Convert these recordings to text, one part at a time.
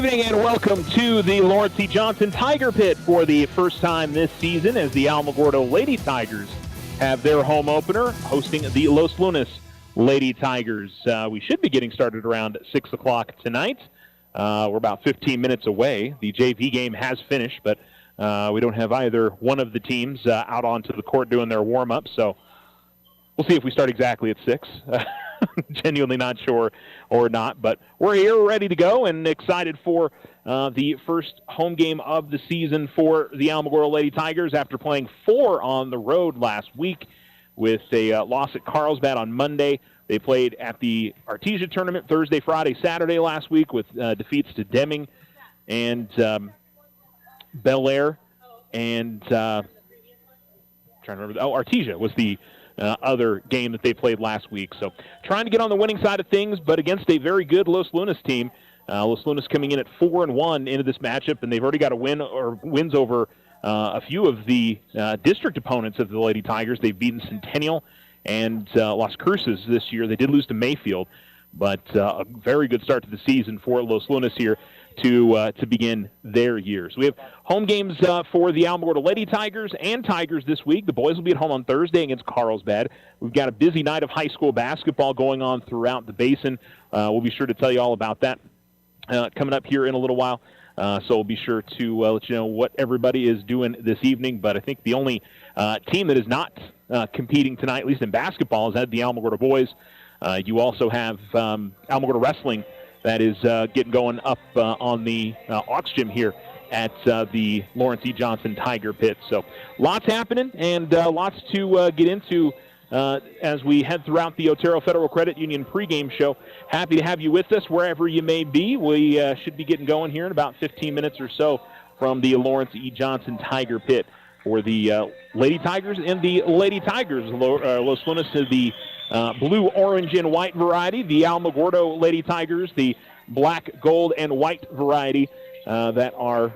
evening and welcome to the Lawrence E. Johnson Tiger Pit for the first time this season as the Alamogordo Lady Tigers have their home opener hosting the Los Lunas Lady Tigers. We should be getting started around 6 o'clock tonight. We're about 15 minutes away. The JV game has finished, but we don't have either one of the teams out onto the court doing their warm-up, so we'll see if we start exactly at 6. Genuinely not sure or not, but we're here ready to go and excited for the first home game of the season for the Alamogordo Lady Tigers after playing 4 on the road last week with a loss at Carlsbad on Monday. They played at the Artesia tournament Thursday, Friday, Saturday last week with defeats to Deming and Bel Air and trying to remember. Artesia was the other game that they played last week. So trying to get on the winning side of things, but against a very good Los Lunas team. Los Lunas coming in at 4-1 into this matchup, and they've already got a win or wins over a few of the district opponents of the Lady Tigers. They've beaten Centennial and Las Cruces this year. They did lose to Mayfield, but a very good start to the season for Los Lunas here to begin their year. So we have home games for the Alamogordo Lady Tigers and Tigers this week. The boys will be at home on Thursday against Carlsbad. We've got a busy night of high school basketball going on throughout the basin. We'll be sure to tell you all about that coming up here in a little while. So we'll be sure to let you know what everybody is doing this evening. But I think the only team that is not competing tonight, at least in basketball, is the Alamogordo boys. You also have Alamogordo Wrestling that is getting going up on the Aux Gym here at the Lawrence E. Johnson Tiger Pit. So lots happening and lots to get into as we head throughout the Otero Federal Credit Union pregame show. Happy to have you with us wherever you may be. We should be getting going here in about 15 minutes or so from the Lawrence E. Johnson Tiger Pit for the Lady Tigers and the Lady Tigers. Los Lunas is the blue, orange, and white variety. The Alamogordo Lady Tigers, the black, gold, and white variety that are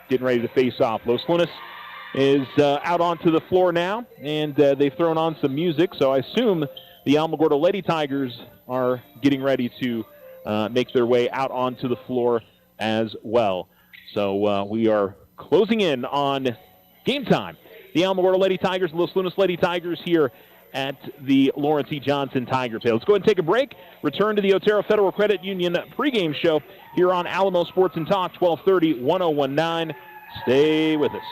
getting ready to face off. Los Lunas is out onto the floor now, and they've thrown on some music, so I assume the Alamogordo Lady Tigers are getting ready to make their way out onto the floor as well. So we are closing in on game time. The Alamogordo Lady Tigers, Los Lunas Lady Tigers here at the Lawrence E. Johnson Tiger Pit. Let's go ahead and take a break. Return to the Otero Federal Credit Union pregame show here on Alamo Sports and Talk, 1230, 1019. Stay with us.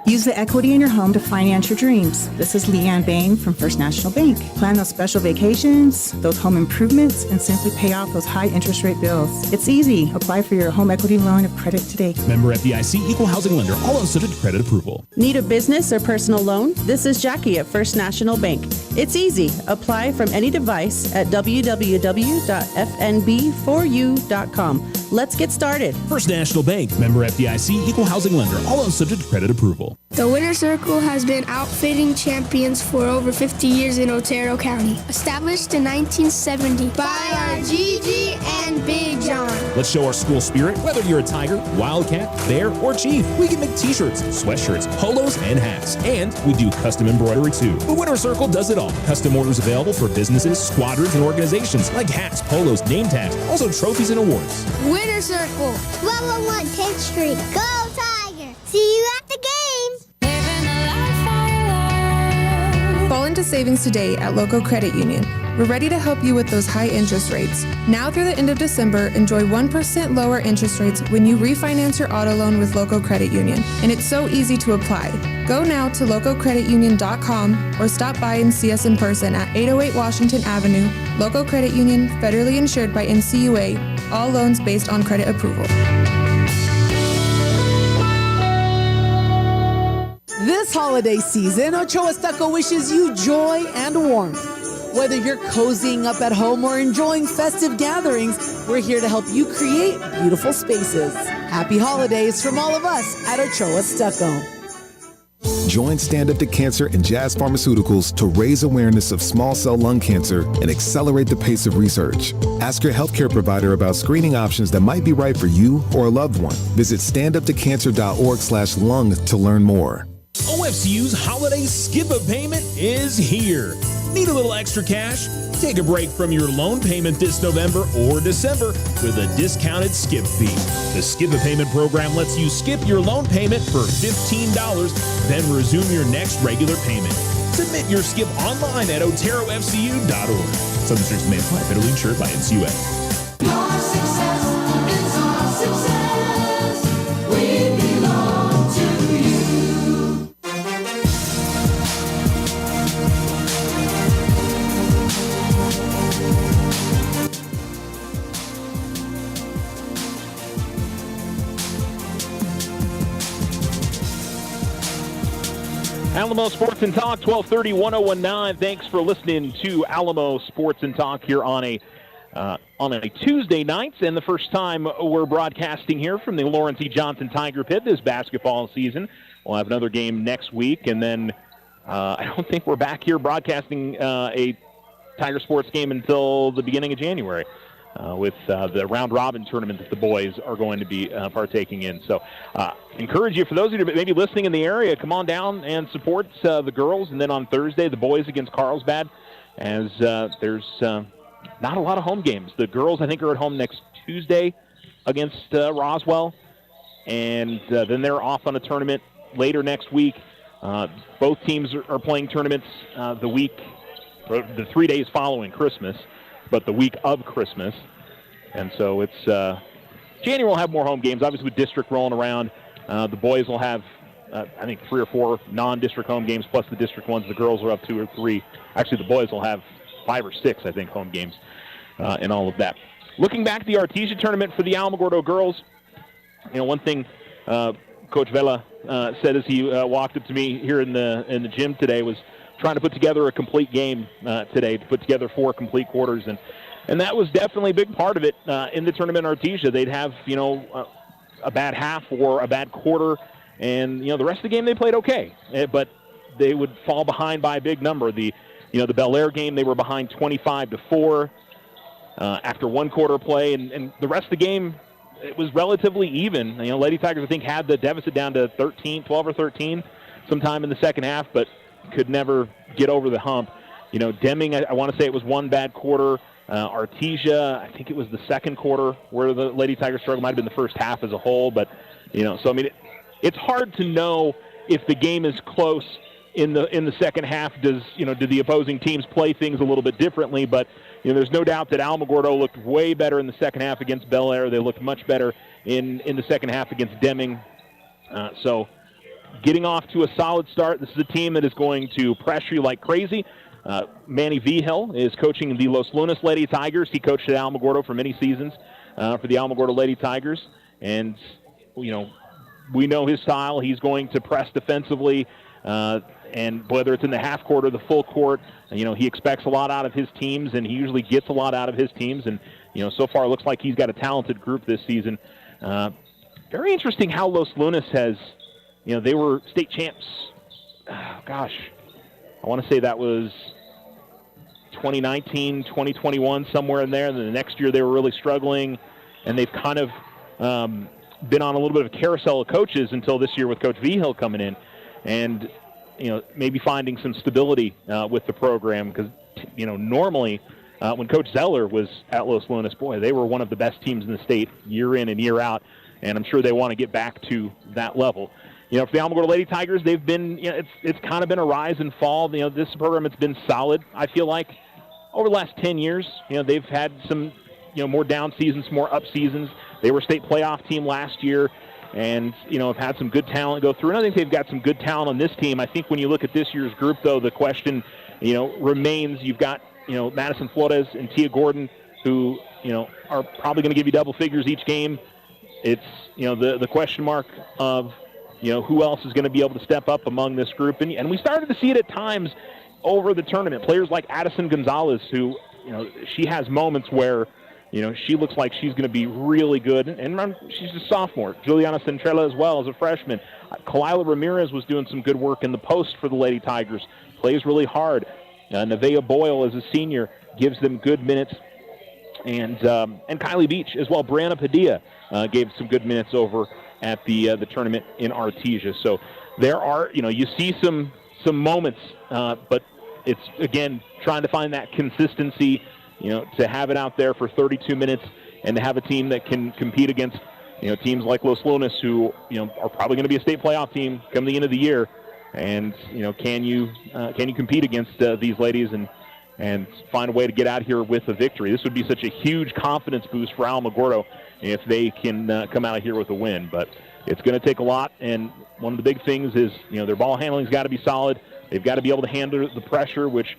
Use the equity in your home to finance your dreams. This is Leanne Bain from First National Bank. Plan those special vacations, those home improvements, and simply pay off those high interest rate bills. It's easy. Apply for your home equity line of credit today. Member FDIC, equal housing lender, all loans subject to credit approval. Need a business or personal loan? This is Jackie at First National Bank. It's easy. Apply from any device at www.fnb4u.com. Let's get started. First National Bank, member FDIC, equal housing lender, all loans subject to credit approval. The Winter Circle has been outfitting champions for over 50 years in Otero County. Established in 1970 by our Gigi and Big John. Let's show our school spirit, whether you're a Tiger, Wildcat, Bear, or Chief. We can make t-shirts, sweatshirts, polos, and hats. And we do custom embroidery too. The Winter Circle does it all. Custom orders available for businesses, squadrons, and organizations like hats, polos, name tags, also trophies and awards. Winter Circle. 1201 10th Street. Go Tiger! See you at the game! Fall into savings today at Local Credit Union. We're ready to help you with those high interest rates. Now through the end of December, enjoy 1% lower interest rates when you refinance your auto loan with Local Credit Union. And it's so easy to apply. Go now to localcreditunion.com or stop by and see us in person at 808 Washington Avenue. Local Credit Union, federally insured by NCUA. All loans based on credit approval. This holiday season, Ochoa Stucco wishes you joy and warmth. Whether you're cozying up at home or enjoying festive gatherings, we're here to help you create beautiful spaces. Happy holidays from all of us at Ochoa Stucco. Join Stand Up to Cancer and Jazz Pharmaceuticals to raise awareness of small cell lung cancer and accelerate the pace of research. Ask your healthcare provider about screening options that might be right for you or a loved one. Visit standuptocancer.org/lung to learn more. OFCU's holiday skip-a-payment is here. Need a little extra cash? Take a break from your loan payment this November or December with a discounted skip fee. The skip-a-payment program lets you skip your loan payment for $15, then resume your next regular payment. Submit your skip online at oterofcu.org. Some restrictions may apply. Federally insured by NCUA. Your success is our success. We belong to you. Alamo Sports and Talk, 1230, 1019. Thanks for listening to Alamo Sports and Talk here on a Tuesday night, and the first time we're broadcasting here from the Lawrence E. Johnson Tiger Pit this basketball season. We'll have another game next week, and then I don't think we're back here broadcasting a Tiger Sports game until the beginning of January. With the round-robin tournament that the boys are going to be partaking in. So encourage you, for those of you maybe listening in the area, come on down and support the girls. And then on Thursday, the boys against Carlsbad, as there's not a lot of home games. The girls, I think, are at home next Tuesday against Roswell. And then they're off on a tournament later next week. Both teams are playing tournaments the 3 days following Christmas, but the week of Christmas. And so it's January will have more home games. Obviously, with district rolling around, the boys will have, I think, 3 or 4 non-district home games, plus the district ones. The girls are up 2 or 3. Actually, the boys will have 5 or 6, I think, home games and all of that. Looking back at the Artesia tournament for the Alamogordo girls, one thing Coach Vela said as he walked up to me here in the gym today was trying to put together a complete game today, to put together 4 complete quarters, and that was definitely a big part of it in the tournament in Artesia. They'd have a bad half or a bad quarter, and the rest of the game they played okay, but they would fall behind by a big number. The Bel Air game, they were behind 25-4 after 1 quarter play, and the rest of the game it was relatively even. Lady Tigers I think had the deficit down to 12 or 13 sometime in the second half, but could never get over the hump. Deming, I want to say it was 1 bad quarter. Artesia, I think it was the second quarter where the Lady Tigers struggle. Might have been the first half as a whole, but so I mean, it's hard to know if the game is close in the second half. Do the opposing teams play things a little bit differently? But there's no doubt that Alamogordo looked way better in the second half against Bel Air. They looked much better in the second half against Deming. So getting off to a solid start. This is a team that is going to pressure you like crazy. Manny Vigil is coaching the Los Lunas Lady Tigers. He coached at Alamogordo for many seasons for the Alamogordo Lady Tigers. And, we know his style. He's going to press defensively, and whether it's in the half court or the full court, he expects a lot out of his teams, and he usually gets a lot out of his teams. And, so far it looks like he's got a talented group this season. Very interesting how Los Lunas has... they were state champs. I want to say that was 2019, 2021, somewhere in there. And then the next year they were really struggling, and they've kind of been on a little bit of a carousel of coaches until this year with Coach Vigil coming in, and maybe finding some stability with the program, because normally when Coach Zeller was at Los Lunas, boy, they were one of the best teams in the state year in and year out, and I'm sure they want to get back to that level. For the Alamogordo Lady Tigers, they've been, it's kind of been a rise and fall. This program, it's been solid, I feel like, over the last 10 years. They've had some, more down seasons, more up seasons. They were state playoff team last year, and, have had some good talent go through. And I think they've got some good talent on this team. I think when you look at this year's group, though, the question, remains. You've got, Madison Flores and Tia Gordon, who, are probably going to give you double figures each game. It's, the question mark of, who else is going to be able to step up among this group. And we started to see it at times over the tournament. Players like Addison Gonzalez, who, she has moments where, she looks like she's going to be really good. And she's a sophomore. Juliana Centrella as well as a freshman. Kalila Ramirez was doing some good work in the post for the Lady Tigers. Plays really hard. Nevaeh Boyle as a senior gives them good minutes. And Kylie Beach as well. Brianna Padilla gave some good minutes over at the tournament in Artesia. So there are, you see some moments, but it's, again, trying to find that consistency, to have it out there for 32 minutes and to have a team that can compete against, teams like Los Lunas who, are probably going to be a state playoff team come the end of the year. And, can you compete against these ladies and find a way to get out here with a victory? This would be such a huge confidence boost for Alamogordo if they can come out of here with a win. But it's going to take a lot, and one of the big things is, their ball handling's got to be solid. They've got to be able to handle the pressure, which,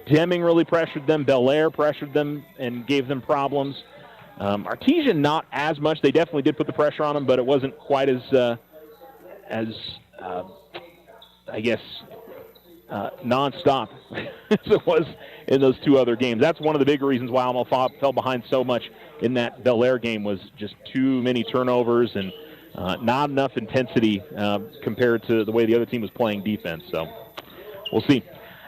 Deming really pressured them. Bel Air pressured them and gave them problems. Artesia, not as much. They definitely did put the pressure on them, but it wasn't quite as nonstop as it was in those two other games. That's one of the big reasons why Alamo fell behind so much in that Bel Air game, was just too many turnovers and not enough intensity compared to the way the other team was playing defense. So we'll see.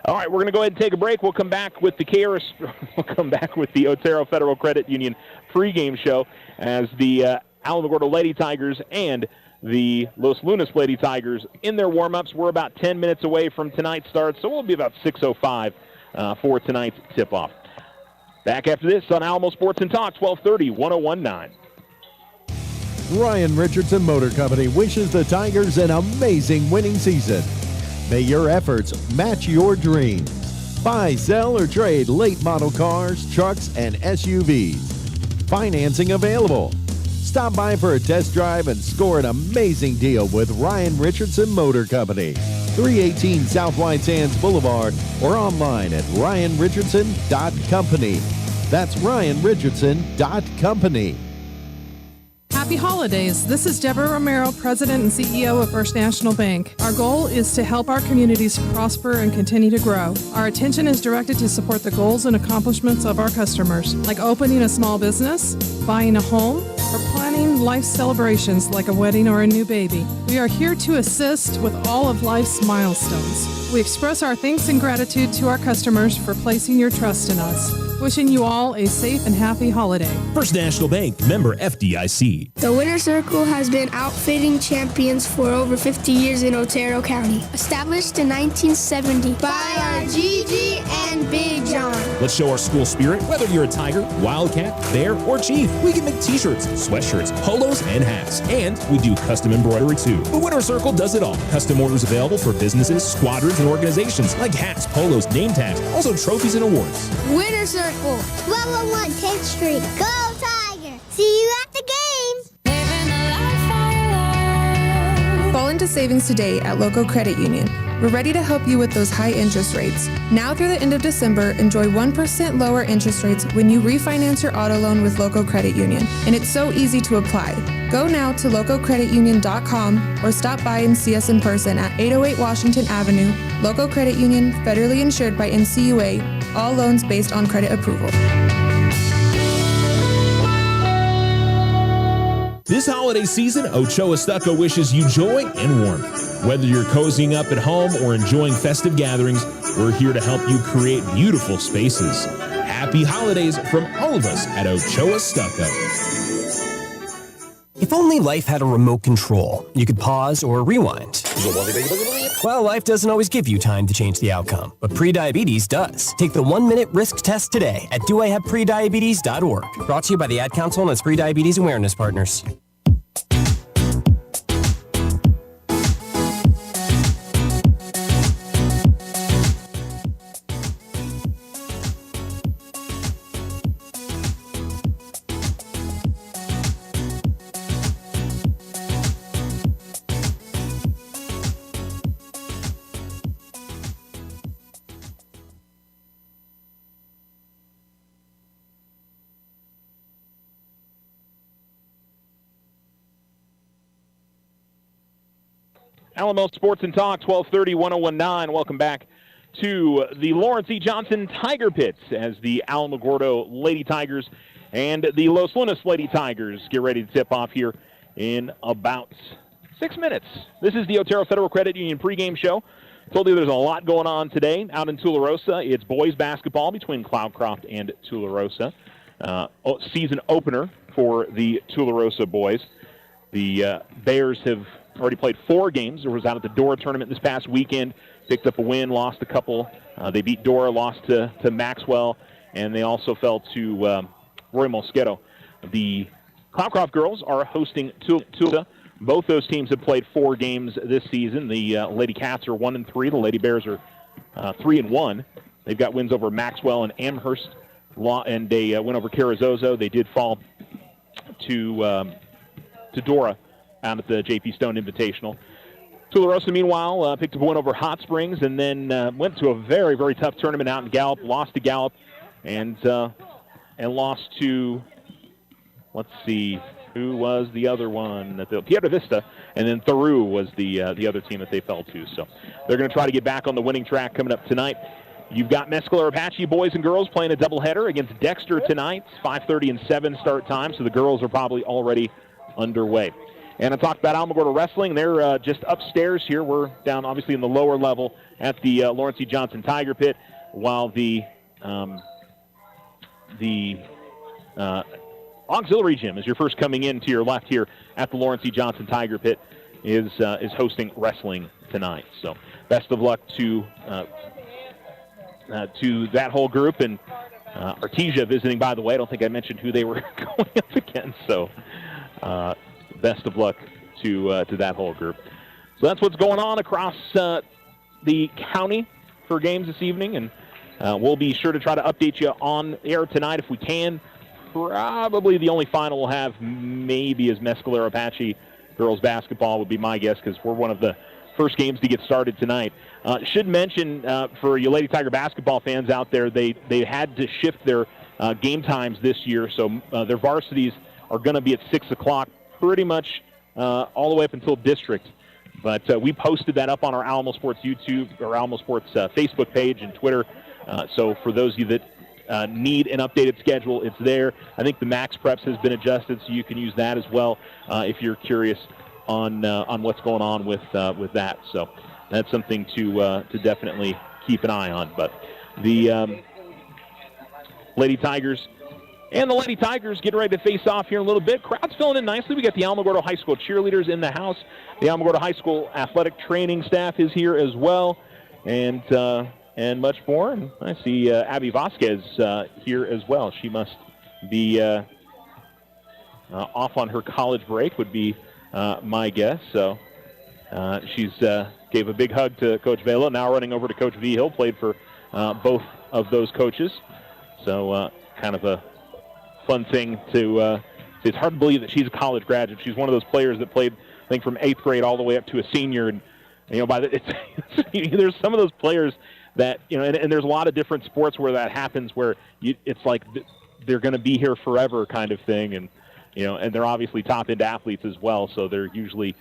All right, we're going to go ahead and take a break. We'll come back with the Otero Federal Credit Union pregame show as the Alamogordo Lady Tigers and the Los Lunas Lady Tigers in their warm-ups. We're about 10 minutes away from tonight's start, so we'll be about 6:05 for tonight's tip-off. Back after this on Alamo Sports and Talk, 1230, 1019. Ryan Richardson Motor Company wishes the Tigers an amazing winning season. May your efforts match your dreams. Buy, sell, or trade late model cars, trucks, and SUVs. Financing available. Stop by for a test drive and score an amazing deal with Ryan Richardson Motor Company. 318 South White Sands Boulevard or online at ryanrichardson.company. That's ryanrichardson.company. Happy holidays. This is Deborah Romero, President and CEO of First National Bank. Our goal is to help our communities prosper and continue to grow. Our attention is directed to support the goals and accomplishments of our customers, like opening a small business, buying a home, or planning life celebrations like a wedding or a new baby. We are here to assist with all of life's milestones. We express our thanks and gratitude to our customers for placing your trust in us. Wishing you all a safe and happy holiday. First National Bank, member FDIC. The Winner's Circle has been outfitting champions for over 50 years in Otero County. Established in 1970 by our Gigi and Big John. Let's show our school spirit. Whether you're a Tiger, Wildcat, Bear, or Chief, we can make t-shirts, sweatshirts, polos, and hats. And we do custom embroidery too. The Winner's Circle does it all. Custom orders available for businesses, squadrons, and organizations like hats, polos, name tags, also trophies and awards. Winner's Circle. 1201 10th Street. Go Tiger! See you at the game! Fall into savings today at Local Credit Union. We're ready to help you with those high interest rates. Now through the end of December, enjoy 1% lower interest rates when you refinance your auto loan with Local Credit Union. And it's so easy to apply. Go now to localcreditunion.com or stop by and see us in person at 808 Washington Avenue. Local Credit Union, federally insured by NCUA. All loans based on credit approval. This holiday season, Ochoa Stucco wishes you joy and warmth. Whether you're cozying up at home or enjoying festive gatherings, we're here to help you create beautiful spaces. Happy holidays from all of us at Ochoa Stucco. If only life had a remote control, you could pause or rewind. Well, life doesn't always give you time to change the outcome, but prediabetes does. Take the 1-minute risk test today at doihaveprediabetes.org. Brought to you by the Ad Council and its Prediabetes Awareness Partners. Alamo Sports and Talk, 1230, 1019. Welcome back to the Lawrence E. Johnson Tiger Pits as the Alamogordo Lady Tigers and the Los Lunas Lady Tigers get ready to tip off here in about 6 minutes. This is the Otero Federal Credit Union pregame show. Told you there's a lot going on today out in Tularosa. It's boys basketball between Cloudcroft and Tularosa. Season opener for the Tularosa boys. The Bears have already played 4 games. There was out at the Dora tournament this past weekend. Picked up a win, lost a couple. They beat Dora, lost to Maxwell, and they also fell to Roy Mosquito. The Cloudcroft girls are hosting Tulsa. Both those teams have played 4 games this season. The Lady Cats are 1-3. The Lady Bears are 3-1. They've got wins over Maxwell and Amherst, and they win over Carrizozo. They did fall to Dora out at the J.P. Stone Invitational. Tularosa, meanwhile, picked up a win over Hot Springs and then went to a very, very tough tournament out in Gallup, lost to Gallup, and lost to, let's see, who was the other one? Piedra Vista, and then Theroux was the other team that they fell to. So they're going to try to get back on the winning track coming up tonight. You've got Mescalero Apache boys and girls playing a doubleheader against Dexter tonight. It's 5:30 and 7 start time, so the girls are probably already underway. And I talked about Alamogordo Wrestling. They're just upstairs here. We're down, obviously, in the lower level at the Lawrence E. Johnson Tiger Pit, while the auxiliary gym, as you're first coming in to your left here at the Lawrence E. Johnson Tiger Pit, is hosting wrestling tonight. So best of luck to that whole group. And Artesia visiting, by the way. I don't think I mentioned who they were going up against. So best of luck to that whole group. So that's what's going on across the county for games this evening. And we'll be sure to try to update you on air tonight if we can. Probably the only final we'll have maybe is Mescalero Apache girls basketball would be my guess, because we're one of the first games to get started tonight. Should mention for you Lady Tiger basketball fans out there, they had to shift their game times this year, so their varsities are going to be at 6 o'clock pretty much all the way up until district. But we posted that up on our Alamo Sports YouTube or Alamo Sports Facebook page and Twitter. So for those of you that need an updated schedule, it's there. I think the Max Preps has been adjusted, so you can use that as well if you're curious on what's going on with that. So that's something to definitely keep an eye on. But the Lady Tigers and the Lady Tigers getting ready to face off here in a little bit. Crowd's filling in nicely. We got the Alamogordo High School cheerleaders in the house. The Alamogordo High School athletic training staff is here as well, and much more. And I see Abby Vasquez here as well. She must be off on her college break, would be my guess. So she's gave a big hug to Coach Vela, now running over to Coach Vigil, played for both of those coaches. So kind of a fun thing to it's hard to believe that she's a college graduate. She's one of those players that played, I think, from 8th grade all the way up to a senior. And, there's some of those players that, and there's a lot of different sports where that happens, where it's like they're going to be here forever kind of thing. And, and they're obviously top-end athletes as well, so they're usually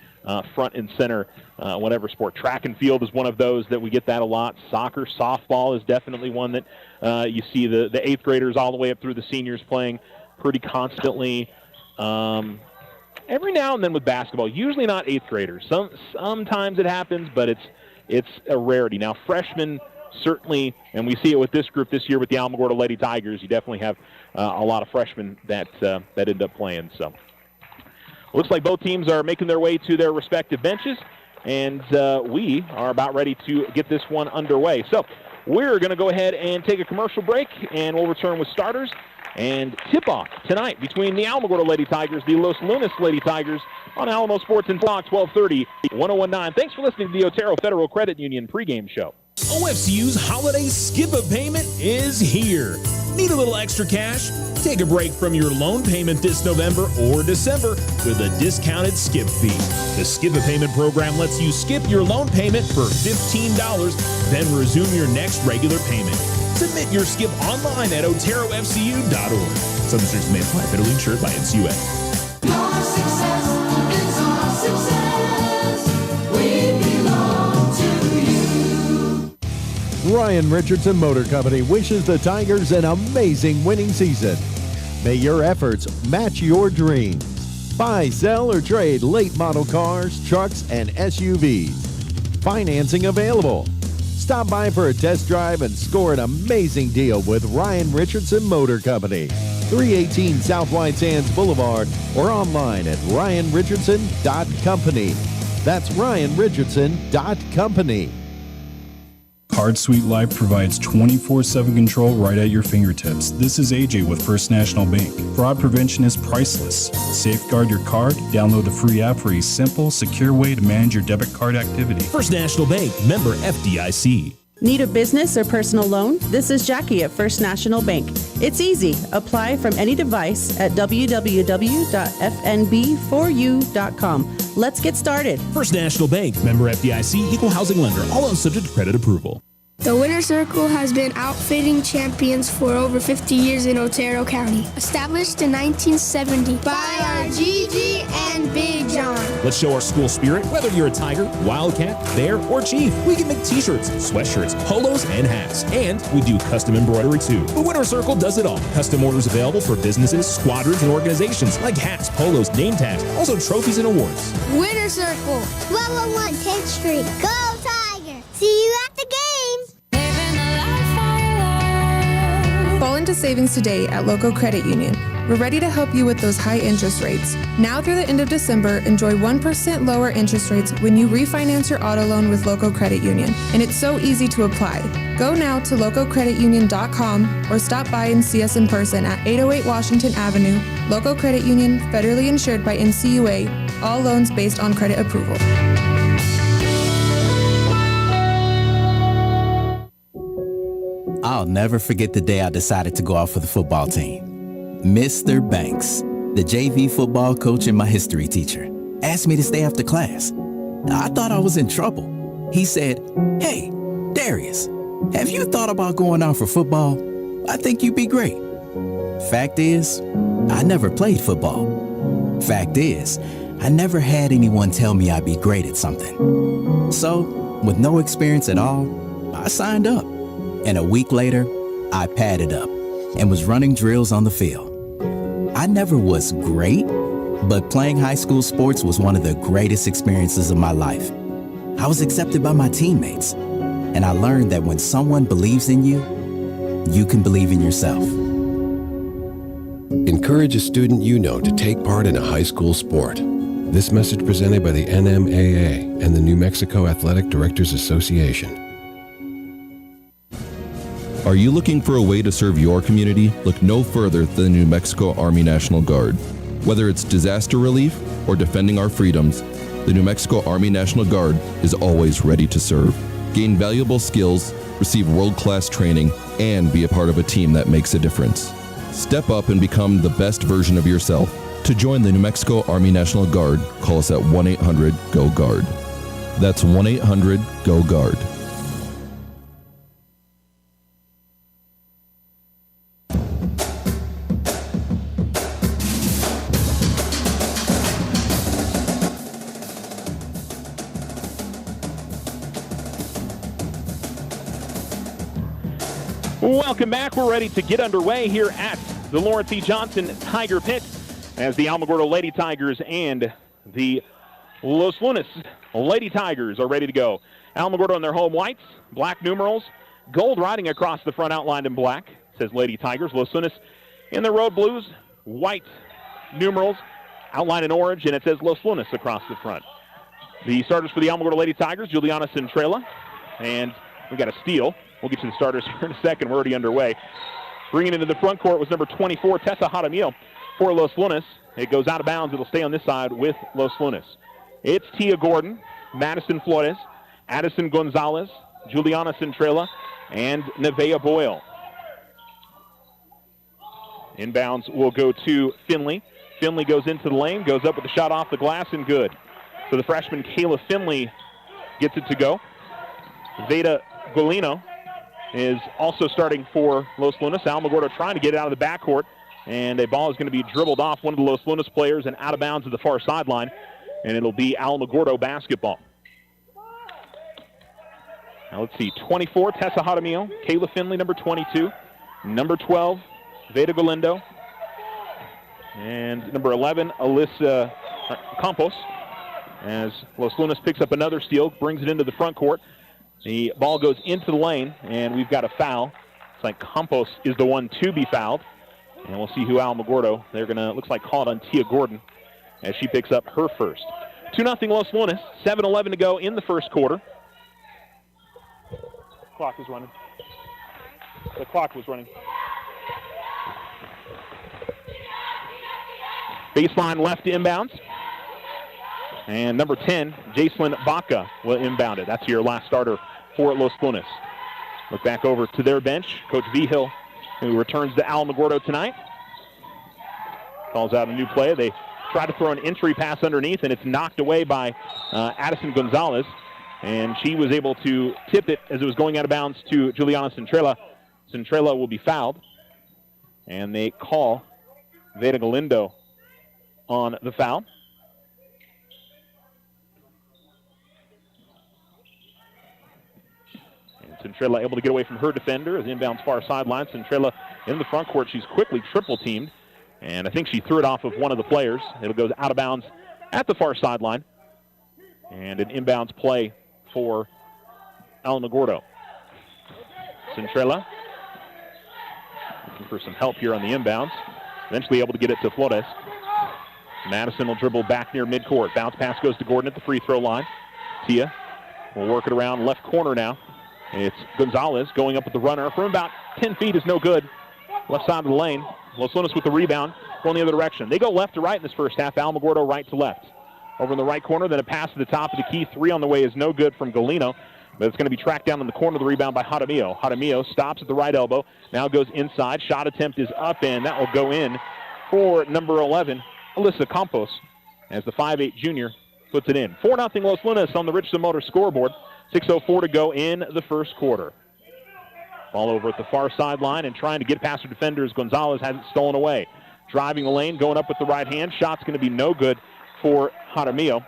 front and center, whatever sport. Track and field is one of those that we get that a lot. Soccer, softball is definitely one that you see the 8th graders all the way up through the seniors playing pretty constantly. Every now and then with basketball, usually not 8th graders. Sometimes it happens, but it's a rarity. Now, freshmen certainly, and we see it with this group this year with the Alamogordo Lady Tigers, you definitely have a lot of freshmen that end up playing. So looks like both teams are making their way to their respective benches, and we are about ready to get this one underway. So we're going to go ahead and take a commercial break, and we'll return with starters and tip-off tonight between the Alamogordo Lady Tigers, the Los Lunas Lady Tigers, on Alamo Sports and Block 1230, 1019. Thanks for listening to the Otero Federal Credit Union pregame show. OFCU's holiday skip-a-payment is here. Need a little extra cash? Take a break from your loan payment this November or December with a discounted skip fee. The skip-a-payment program lets you skip your loan payment for $15, then resume your next regular payment. Submit your skip online at oterofcu.org. Some restrictions may apply. Federally insured by NCUA. Your success is our success. We belong to you. Ryan Richardson Motor Company wishes the Tigers an amazing winning season. May your efforts match your dreams. Buy, sell, or trade late model cars, trucks, and SUVs. Financing available. Stop by for a test drive and score an amazing deal with Ryan Richardson Motor Company. 318 South White Sands Boulevard, or online at ryanrichardson.company. That's ryanrichardson.company. Card Suite Life provides 24/7 control right at your fingertips. This is AJ with First National Bank. Fraud prevention is priceless. Safeguard your card. Download the free app for a simple, secure way to manage your debit card activity. First National Bank, member FDIC. Need a business or personal loan? This is Jackie at First National Bank. It's easy. Apply from any device at www.fnb4u.com. Let's get started. First National Bank, member FDIC, equal housing lender, all loans subject to credit approval. The Winter Circle has been outfitting champions for over 50 years in Otero County. Established in 1970 by our Gigi and Big John. Let's show our school spirit. Whether you're a Tiger, Wildcat, Bear, or Chief, we can make t-shirts, sweatshirts, polos, and hats. And we do custom embroidery too. The Winter Circle does it all. Custom orders available for businesses, squadrons, and organizations like hats, polos, name tags, also trophies and awards. Winter Circle. 1201 10th Street. Go Tiger! See you at the games! Fall into savings today at Local Credit Union. We're ready to help you with those high interest rates. Now through the end of December, enjoy 1% lower interest rates when you refinance your auto loan with Local Credit Union. And it's so easy to apply. Go now to localcreditunion.com or stop by and see us in person at 808 Washington Avenue. Local Credit Union, federally insured by NCUA. All loans based on credit approval. I'll never forget the day I decided to go out for the football team. Mr. Banks, the JV football coach and my history teacher, asked me to stay after class. I thought I was in trouble. He said, "Hey, Darius, have you thought about going out for football? I think you'd be great." Fact is, I never played football. Fact is, I never had anyone tell me I'd be great at something. So, with no experience at all, I signed up. And a week later, I padded up and was running drills on the field. I never was great, but playing high school sports was one of the greatest experiences of my life. I was accepted by my teammates, and I learned that when someone believes in you, you can believe in yourself. Encourage a student you know to take part in a high school sport. This message presented by the NMAA and the New Mexico Athletic Directors Association. Are you looking for a way to serve your community? Look no further than the New Mexico Army National Guard. Whether it's disaster relief or defending our freedoms, the New Mexico Army National Guard is always ready to serve. Gain valuable skills, receive world-class training, and be a part of a team that makes a difference. Step up and become the best version of yourself. To join the New Mexico Army National Guard, call us at 1-800-GO-GUARD. That's 1-800-GO-GUARD. Welcome back. We're ready to get underway here at the Lawrence E. Johnson Tiger Pit as the Alamogordo Lady Tigers and the Los Lunas Lady Tigers are ready to go. Alamogordo in their home whites, black numerals, gold riding across the front outlined in black, says Lady Tigers. Los Lunas in their road blues, white numerals outlined in orange, and it says Los Lunas across the front. The starters for the Alamogordo Lady Tigers, Juliana Centrella, and we got a steal. We'll get to the starters here in a second. We're already underway. Bringing into the front court was number 24, Tessa Jaramillo for Los Lunas. It goes out of bounds. It'll stay on this side with Los Lunas. It's Tia Gordon, Madison Flores, Addison Gonzalez, Juliana Centrella, and Nevaeh Boyle. Inbounds will go to Finley. Finley goes into the lane, goes up with a shot off the glass, and good. So the freshman Kayla Finley gets it to go. Veda Golino is also starting for Los Lunas. Alamogordo trying to get it out of the backcourt, and a ball is going to be dribbled off one of the Los Lunas players and out of bounds at the far sideline, and it'll be Alamogordo basketball. Now let's see, 24, Tessa Jaramillo, Kayla Finley, number 22, number 12, Veda Galindo, and number 11, Alyssa Campos, as Los Lunas picks up another steal, brings it into the front court. The ball goes into the lane, and we've got a foul. It's like Campos is the one to be fouled. And we'll see who Alamogordo. They're going to, looks like, call it on Tia Gordon as she picks up her first. 2-0 Los Lunas. 7:11 to go in the first quarter. Clock is running. The clock was running. Baseline left inbounds. And number 10, Jacelyn Baca, will inbound it. That's your last starter for Los Lunas. Look back over to their bench. Coach Vigil, who returns to Alamogordo tonight, calls out a new play. They try to throw an entry pass underneath, and it's knocked away by Addison Gonzalez. And she was able to tip it as it was going out of bounds to Juliana Centrella. Centrella will be fouled. And they call Veda Galindo on the foul. And Centrella able to get away from her defender as inbounds far sideline. Centrella in the front court. She's quickly triple teamed. And I think she threw it off of one of the players. It'll go out of bounds at the far sideline. And an inbounds play for Alamogordo. Centrella looking for some help here on the inbounds. Eventually able to get it to Flores. Madison will dribble back near midcourt. Bounce pass goes to Gordon at the free throw line. Tia will work it around left corner now. It's Gonzalez going up with the runner from about 10 feet is no good. Left side of the lane. Los Lunas with the rebound, going the other direction. They go left to right in this first half. Alamogordo right to left. Over in the right corner, then a pass to the top of the key. Three on the way is no good from Galino, but it's going to be tracked down in the corner of the rebound by Jaramillo. Jaramillo stops at the right elbow, now goes inside. Shot attempt is up, and that will go in for number 11, Alyssa Campos, as the 5'8 junior puts it in. 4-0 Los Lunas on the Richardson Motor scoreboard. 6:04 to go in the first quarter. Ball over at the far sideline and trying to get past her defenders. Gonzalez has it stolen away. Driving the lane, going up with the right hand. Shot's going to be no good for Jaramillo.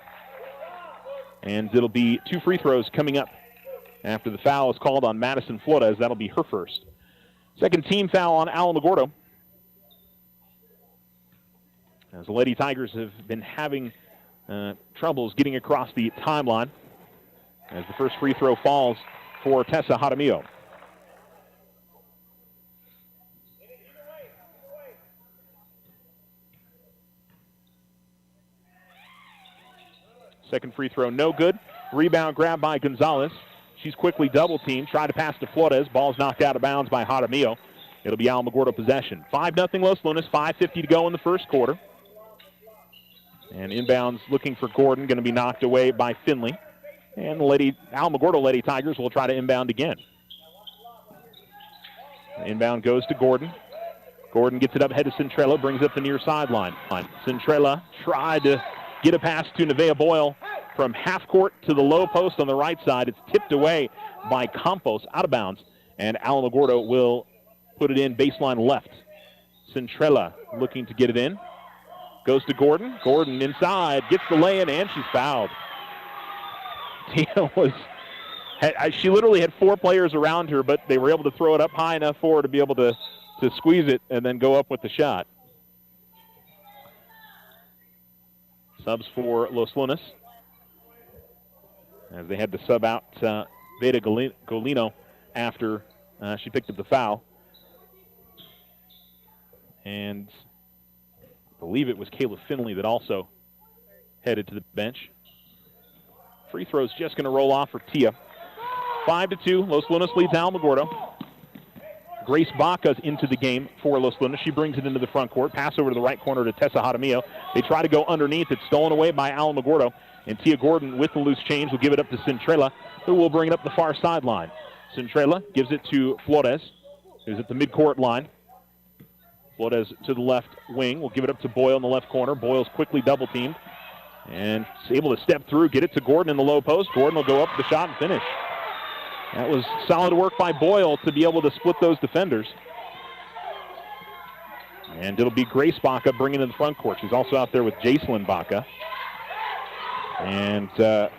And it'll be two free throws coming up after the foul is called on Madison Flores. That'll be her first. Second team foul on Alamogordo. As the Lady Tigers have been having troubles getting across the timeline. As the first free throw falls for Tessa Jaramillo. Second free throw, no good. Rebound grab by Gonzalez. She's quickly double-teamed. Tried to pass to Flores. Ball's knocked out of bounds by Jaramillo. It'll be Alamogordo possession. 5-0 Los Lunas. 5:50 to go in the first quarter. And inbounds looking for Gordon. Going to be knocked away by Finley. And the Alamogordo Lady Tigers will try to inbound again. The inbound goes to Gordon. Gordon gets it up ahead to Centrella. Brings up the near sideline. Centrella tried to get a pass to Nevaeh Boyle from half court to the low post on the right side. It's tipped away by Campos out of bounds, and Alamogordo will put it in baseline left. Centrella looking to get it in. Goes to Gordon. Gordon inside, gets the lay-in, and she's fouled. Tia she literally had four players around her, but they were able to throw it up high enough for her to be able to squeeze it and then go up with the shot. Subs for Los Lunas, as they had to sub out Veda Golino after she picked up the foul. And I believe it was Kayla Finley that also headed to the bench. Free throw's just going to roll off for Tia. 5-2, Los Lunas leads Alamogordo. Grace Baca's into the game for Los Lunas. She brings it into the front court. Pass over to the right corner to Tessa Jaramillo. They try to go underneath. It's stolen away by Alamogordo. And Tia Gordon with the loose change will give it up to Centrella, who will bring it up the far sideline. Centrella gives it to Flores, who's at the midcourt line. Flores to the left wing. Will give it up to Boyle in the left corner. Boyle's quickly double-teamed. And is able to step through, get it to Gordon in the low post. Gordon will go up the shot and finish. That was solid work by Boyle to be able to split those defenders. And it'll be Grace Baca bringing in the front court. She's also out there with Jacelyn Baca. And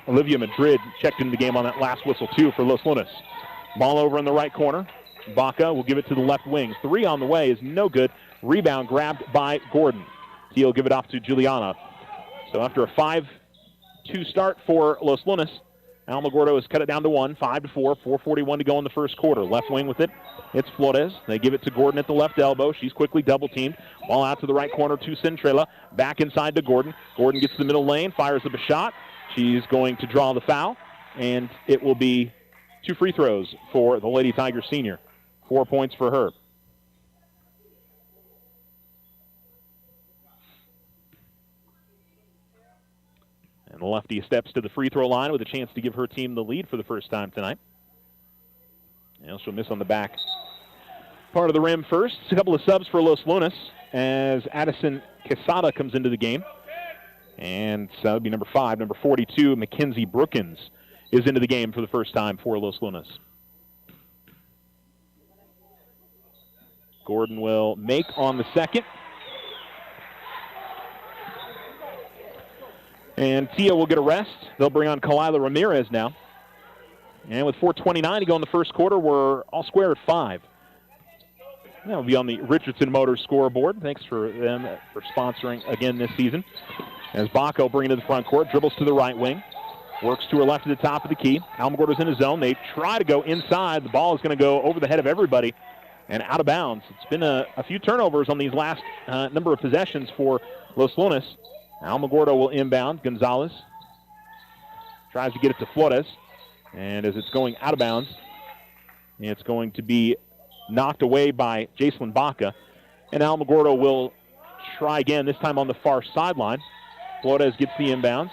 Olivia Madrid checked into the game on that last whistle, too, for Los Lunas. Ball over in the right corner. Baca will give it to the left wing. Three on the way is no good. Rebound grabbed by Gordon. He'll give it off to Juliana. So after a 5-2 start for Los Lunas, Alamogordo has cut it down to 1, 5-4, 4:41 to go in the first quarter. Left wing with it. It's Flores. They give it to Gordon at the left elbow. She's quickly double-teamed. Ball out to the right corner to Centrella. Back inside to Gordon. Gordon gets to the middle lane, fires up a shot. She's going to draw the foul, and it will be 2 free throws for the Lady Tigers senior. 4 points for her. And the lefty steps to the free throw line with a chance to give her team the lead for the first time tonight. And she'll miss on the back part of the rim first. A couple of subs for Los Lunas as Addison Quesada comes into the game. And so that would be number 5. Number 42, Mackenzie Brookins, is into the game for the first time for Los Lunas. Gordon will make on the second. And Tia will get a rest. They'll bring on Kalila Ramirez now. And with 4:29 to go in the first quarter, we're all square at 5. That will be on the Richardson Motors scoreboard. Thanks for them for sponsoring again this season. As Baco bring it to the front court, dribbles to the right wing. Works to her left at the top of the key. Alamogordo's in his zone. They try to go inside. The ball is going to go over the head of everybody and out of bounds. It's been a few turnovers on these last number of possessions for Los Lunas. Alamogordo will inbound. Gonzalez tries to get it to Flores. And as it's going out of bounds, it's going to be knocked away by Jacelyn Baca. And Alamogordo will try again, this time on the far sideline. Flores gets the inbounds.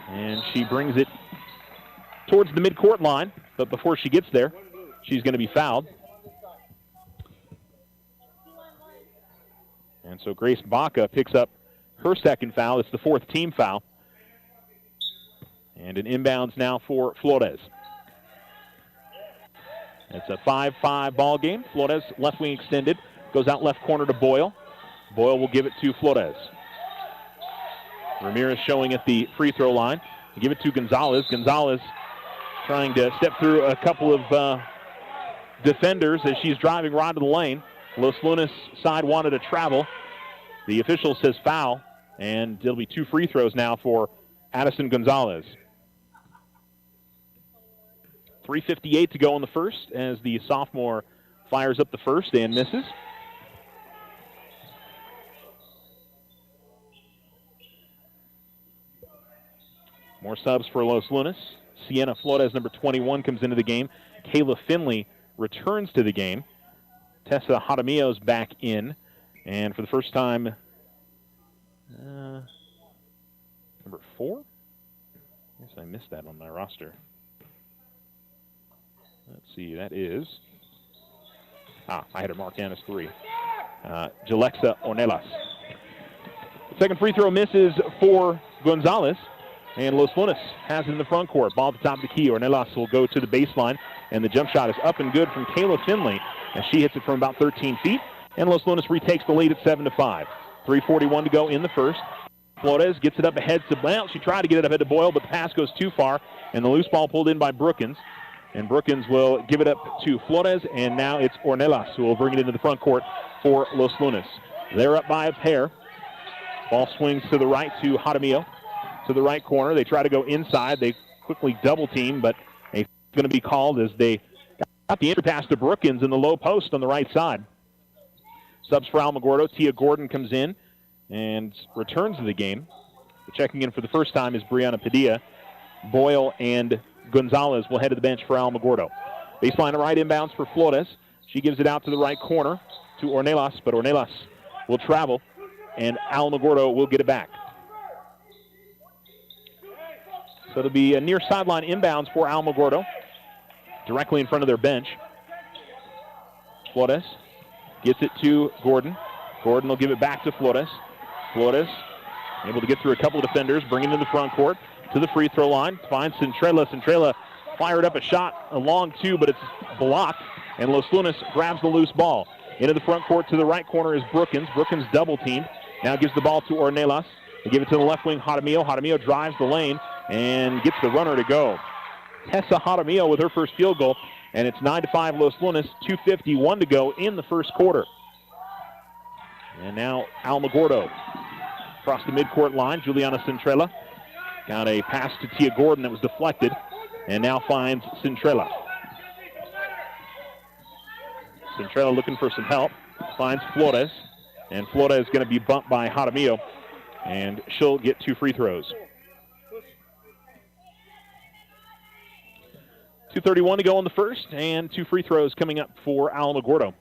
And she brings it towards the midcourt line. But before she gets there, she's going to be fouled. And so Grace Baca picks up her second foul. It's the 4th team foul. And an inbounds now for Flores. It's a 5-5 ball game. Flores, left wing extended, goes out left corner to Boyle. Boyle will give it to Flores. Ramirez showing at the free throw line. Give it to Gonzalez. Gonzalez trying to step through a couple of defenders as she's driving right to the lane. Los Lunas side wanted to travel. The official says foul, and it'll be 2 free throws now for Addison Gonzalez. 3:58 to go in the first as the sophomore fires up the first and misses. More subs for Los Lunas. Sienna Flores, number 21, comes into the game. Kayla Finley returns to the game. Tessa Jaramillo's back in. And for the first time, number 4? I guess I missed that on my roster. Let's see, that is... I had it marked down as 3. Jalexa Ornelas. The second free throw misses for Gonzalez. And Los Lunas has it in the front court. Ball at the top of the key. Ornelas will go to the baseline. And the jump shot is up and good from Kayla Finley. And she hits it from about 13 feet. And Los Lunas retakes the lead at 7-5. 3:41 to go in the first. Flores gets it up ahead to, well, she tried to get it up ahead to Boyle, but the pass goes too far. And the loose ball pulled in by Brookins. And Brookins will give it up to Flores. And now it's Ornelas who will bring it into the front court for Los Lunas. They're up by a pair. Ball swings to the right to Jaramillo. To the right corner. They try to go inside. They quickly double team, but it's going to be called as they got the entry pass to Brookins in the low post on the right side. Subs for Alamogordo. Tia Gordon comes in and returns to the game. Checking in for the first time is Brianna Padilla. Boyle and Gonzalez will head to the bench for Alamogordo. Baseline to right inbounds for Flores. She gives it out to the right corner to Ornelas, but Ornelas will travel, and Alamogordo will get it back. So it'll be a near sideline inbounds for Alamogordo, directly in front of their bench. Flores gets it to Gordon. Gordon will give it back to Flores. Flores able to get through a couple of defenders, bring it into the front court to the free throw line. Finds Centrella. Centrella fired up a shot, a long 2, but it's blocked. And Los Lunas grabs the loose ball. Into the front court to the right corner is Brookins. Brookins double teamed. Now gives the ball to Ornelas. They give it to the left wing, Jaramillo. Jaramillo drives the lane and gets the runner to go. Tessa Jaramillo with her first field goal, and it's 9-5 Los Lunas, 2:51 to go in the first quarter. And now Alamogordo across the midcourt line. Juliana Centrella got a pass to Tia Gordon that was deflected. and now finds Centrella. Centrella looking for some help. Finds Flores. And Flores is going to be bumped by Jaramillo. And she'll get 2 free throws. 2:31 to go in the first, and 2 free throws coming up for Alamogordo.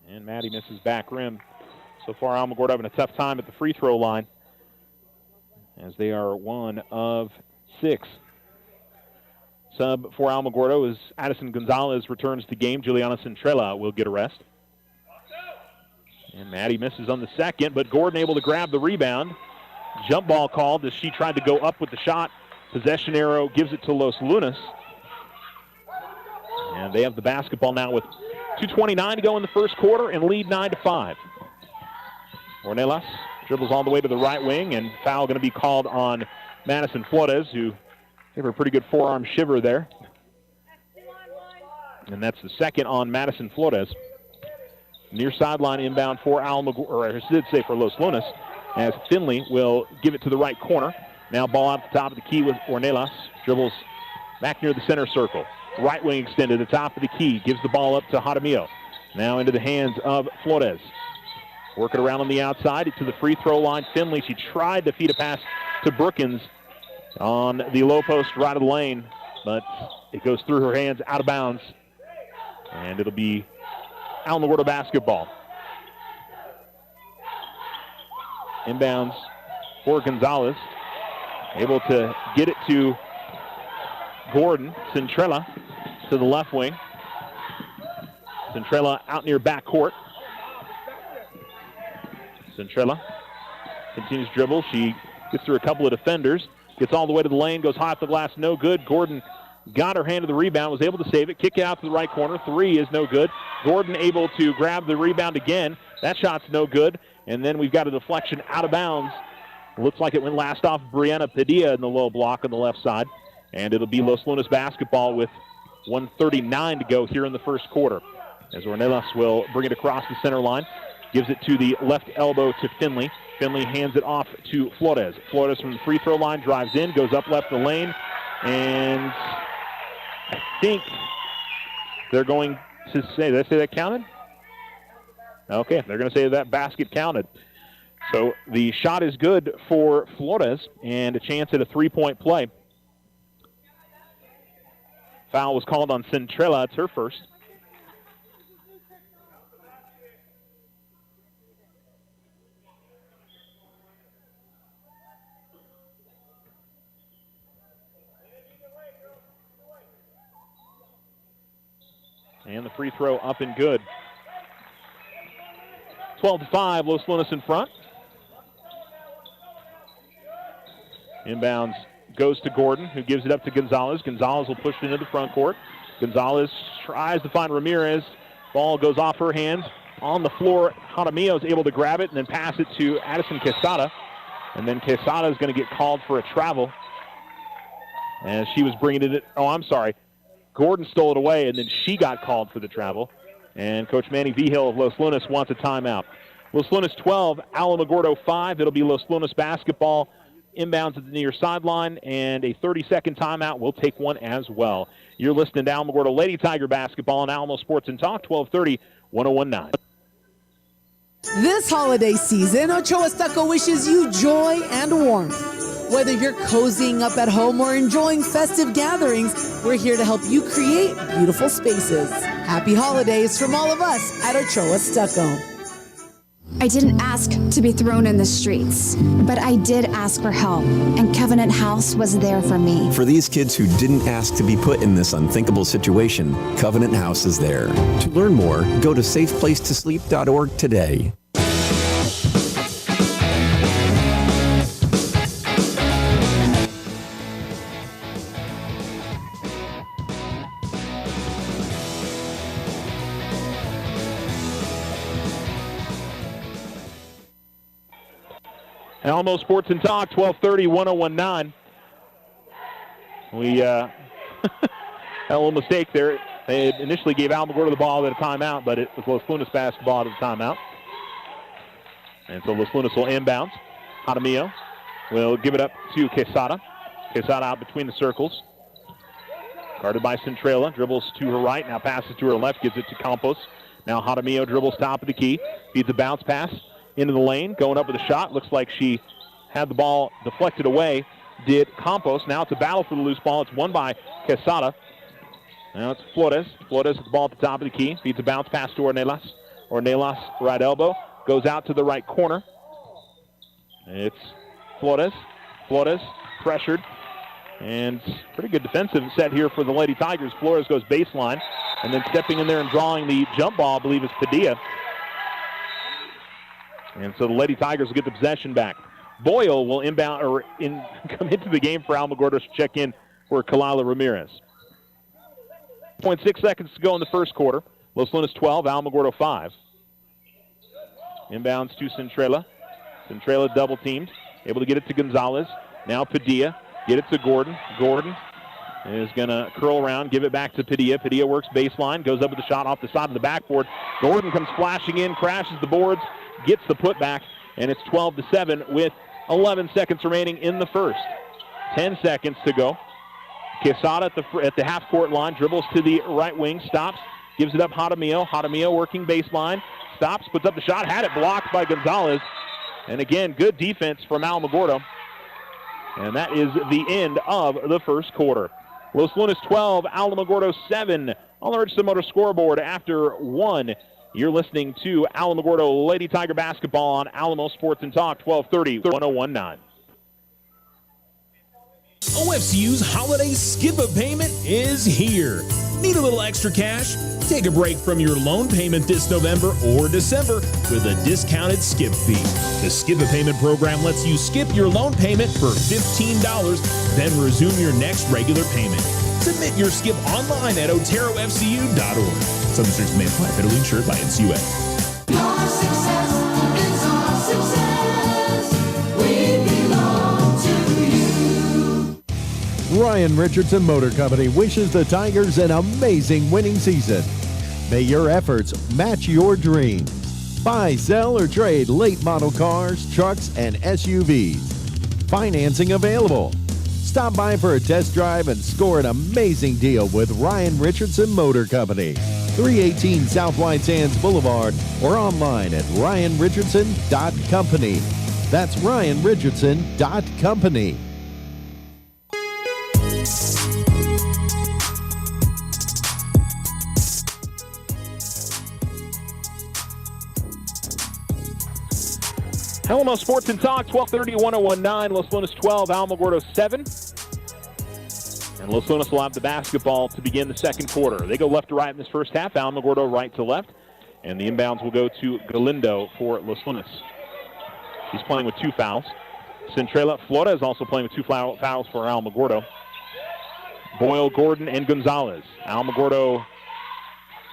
And Maddie misses back rim. So far, Alamogordo having a tough time at the free throw line, as they are 1 of 6. Sub for Alamogordo is Addison Gonzalez returns to game. Juliana Centrella will get a rest. And Maddie misses on the second, but Gordon able to grab the rebound. Jump ball called as she tried to go up with the shot. Possession arrow gives it to Los Lunas. And they have the basketball now with 2:29 to go in the first quarter and lead 9-5. Ornelas dribbles all the way to the right wing, and foul going to be called on Madison Flores, who gave her a pretty good forearm shiver there. And that's the second on Madison Flores. Near sideline inbound for Alamogordo, or I should say for Los Lunas, as Finley will give it to the right corner. Now ball out the top of the key with Ornelas. Dribbles back near the center circle. Right wing extended to the top of the key. Gives the ball up to Jaramillo. Now into the hands of Flores. Working around on the outside to the free throw line. Finley, she tried to feed a pass to Brookins on the low post right of the lane, but it goes through her hands out of bounds. And it'll be Alamogordo basketball. Inbounds for Gonzalez. Able to get it to Gordon. Centrella to the left wing. Centrella out near backcourt. Centrella continues to dribble. She gets through a couple of defenders. Gets all the way to the lane. Goes high off the glass. No good. Gordon got her hand to the rebound. Was able to save it. Kick it out to the right corner. 3 is no good. Gordon able to grab the rebound again. That shot's no good. And then we've got a deflection out of bounds. Looks like it went last off Brianna Padilla in the low block on the left side. And it'll be Los Lunas basketball with 1:39 to go here in the first quarter. As Ornelas will bring it across the center line. Gives it to the left elbow to Finley. Finley hands it off to Flores. Flores from the free throw line drives in, goes up left the lane. And I think they're going to say, did I say that counted? Okay, they're going to say that basket counted. So the shot is good for Flores and a chance at a 3-point play. Foul was called on Centrella. It's her first. And the free throw up and good. 12-5, Los Lunas in front. Inbounds goes to Gordon, who gives it up to Gonzalez. Gonzalez will push it into the front court. Gonzalez tries to find Ramirez. Ball goes off her hands. On the floor, Jaramillo is able to grab it and then pass it to Addison Quesada. And then Quesada is going to get called for a travel. As she was bringing it, Gordon stole it away, and then she got called for the travel. And Coach Manny Vigil of Los Lunas wants a timeout. Los Lunas 12, Alamogordo 5. It'll be Los Lunas basketball inbounds at the near sideline, and a 30-second timeout. We'll take one as well. You're listening to Alamogordo Lady Tiger basketball on Alamo Sports and Talk, 1230, 1019. This holiday season, Ochoa Stucco wishes you joy and warmth. Whether you're cozying up at home or enjoying festive gatherings, we're here to help you create beautiful spaces. Happy holidays from all of us at Ochoa Stucco. I didn't ask to be thrown in the streets, but I did ask for help, and Covenant House was there for me. For these kids who didn't ask to be put in this unthinkable situation, Covenant House is there. To learn more, go to safeplacetosleep.org today. Alamo Sports and Talk, 1230, 1019. We A little mistake there. They initially gave Alamogordo the ball at a timeout, but it was Los Lunas basketball at a timeout. And so Los Lunas will inbounds. Jaramillo will give it up to Quesada. Quesada out between the circles. Guarded by Centrella. Dribbles to her right. Now passes to her left. Gives it to Campos. Now Jaramillo dribbles top of the key. Feeds a bounce pass into the lane. Going up with a shot. Looks like she had the ball deflected away. Did Campos. Now it's a battle for the loose ball. It's won by Quesada. Now it's Flores. Flores with the ball at the top of the key. Feeds a bounce pass to Ornelas. Ornelas, right elbow. Goes out to the right corner. It's Flores. Flores pressured. And pretty good defensive set here for the Lady Tigers. Flores goes baseline. And then stepping in there and drawing the jump ball, I believe, is Padilla. And so the Lady Tigers will get the possession back. Boyle will come into the game for Alamogordo to check in for Kalila Ramirez. 0.6 seconds to go in the first quarter. Los Lunas 12, Alamogordo 5. Inbounds to Centrella. Centrella double teamed. Able to get it to Gonzalez. Now Padilla. Get it to Gordon. Gordon is going to curl around, give it back to Padilla. Padilla works baseline, goes up with a shot off the side of the backboard. Gordon comes flashing in, crashes the boards, gets the putback, and it's 12-7 with 11 seconds remaining in the first. 10 seconds to go. Quesada at the half-court line, dribbles to the right wing, stops, gives it up Jaramillo. Jaramillo working baseline, stops, puts up the shot, had it blocked by Gonzalez. And again, good defense from Alamogordo. And that is the end of the first quarter. Los Lunas 12, Alamogordo 7 on the Richardson Motor scoreboard after 1. You're listening to Alamogordo Lady Tiger basketball on Alamo Sports and Talk, 1230, 1019. OFCU's holiday skip-a payment is here. Need a little extra cash? Take a break from your loan payment this November or December with a discounted skip fee. The skip-a payment program lets you skip your loan payment for $15, then resume your next regular payment. Submit your skip online at oterofcu.org. Some restrictions may apply. Federally insured by NCUA. Your success is our success. We belong to you. Ryan Richardson Motor Company wishes the Tigers an amazing winning season. May your efforts match your dreams. Buy, sell, or trade late model cars, trucks, and SUVs. Financing available. Stop by for a test drive and score an amazing deal with Ryan Richardson Motor Company. 318 South White Sands Boulevard or online at ryanrichardson.company. That's ryanrichardson.company. Alamo Sports and Talk, 1230, 1019. Los Lunas 12, Alamogordo 7. And Los Lunas will have the basketball to begin the second quarter. They go left to right in this first half. Alamogordo right to left. And the inbounds will go to Galindo for Los Lunas. He's playing with 2 fouls. Centrella Flores also playing with 2 fouls for Alamogordo. Boyle, Gordon, and Gonzalez. Alamogordo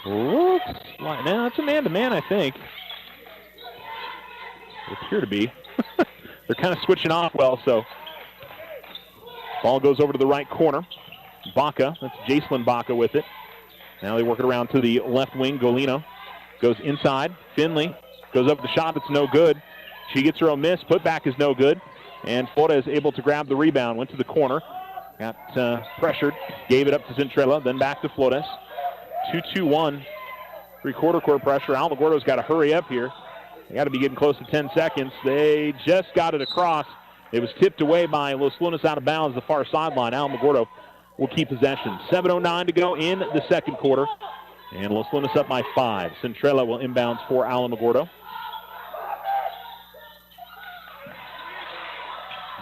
looks like, now it's a man-to-man, I think. They appear to be. They're kind of switching off well, so. Ball goes over to the right corner. Baca, that's Jacelyn Baca with it. Now they work it around to the left wing. Golino goes inside. Finley goes up with the shot. It's no good. She gets her own miss. Putback is no good. And Flores able to grab the rebound. Went to the corner. Got pressured. Gave it up to Centrella. Then back to Flores. 2-2-1. Three-quarter court pressure. Alamogordo's got to hurry up here. They got to be getting close to 10 seconds. They just got it across. It was tipped away by Los Lunas out of bounds, the far sideline. Alamogordo will keep possession. 7:09 to go in the second quarter. And Los Lunas up by 5. Centrella will inbounds for Alamogordo.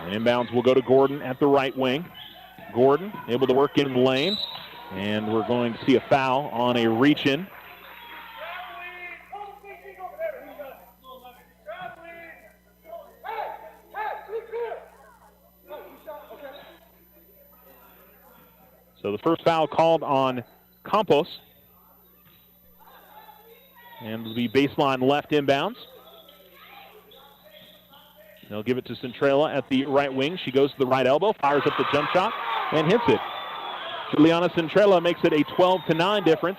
And inbounds will go to Gordon at the right wing. Gordon able to work in the lane. And we're going to see a foul on a reach-in. So the first foul called on Campos. And will be baseline left inbounds. They'll give it to Centrella at the right wing. She goes to the right elbow, fires up the jump shot, and hits it. Juliana Centrella makes it a 12-9 difference.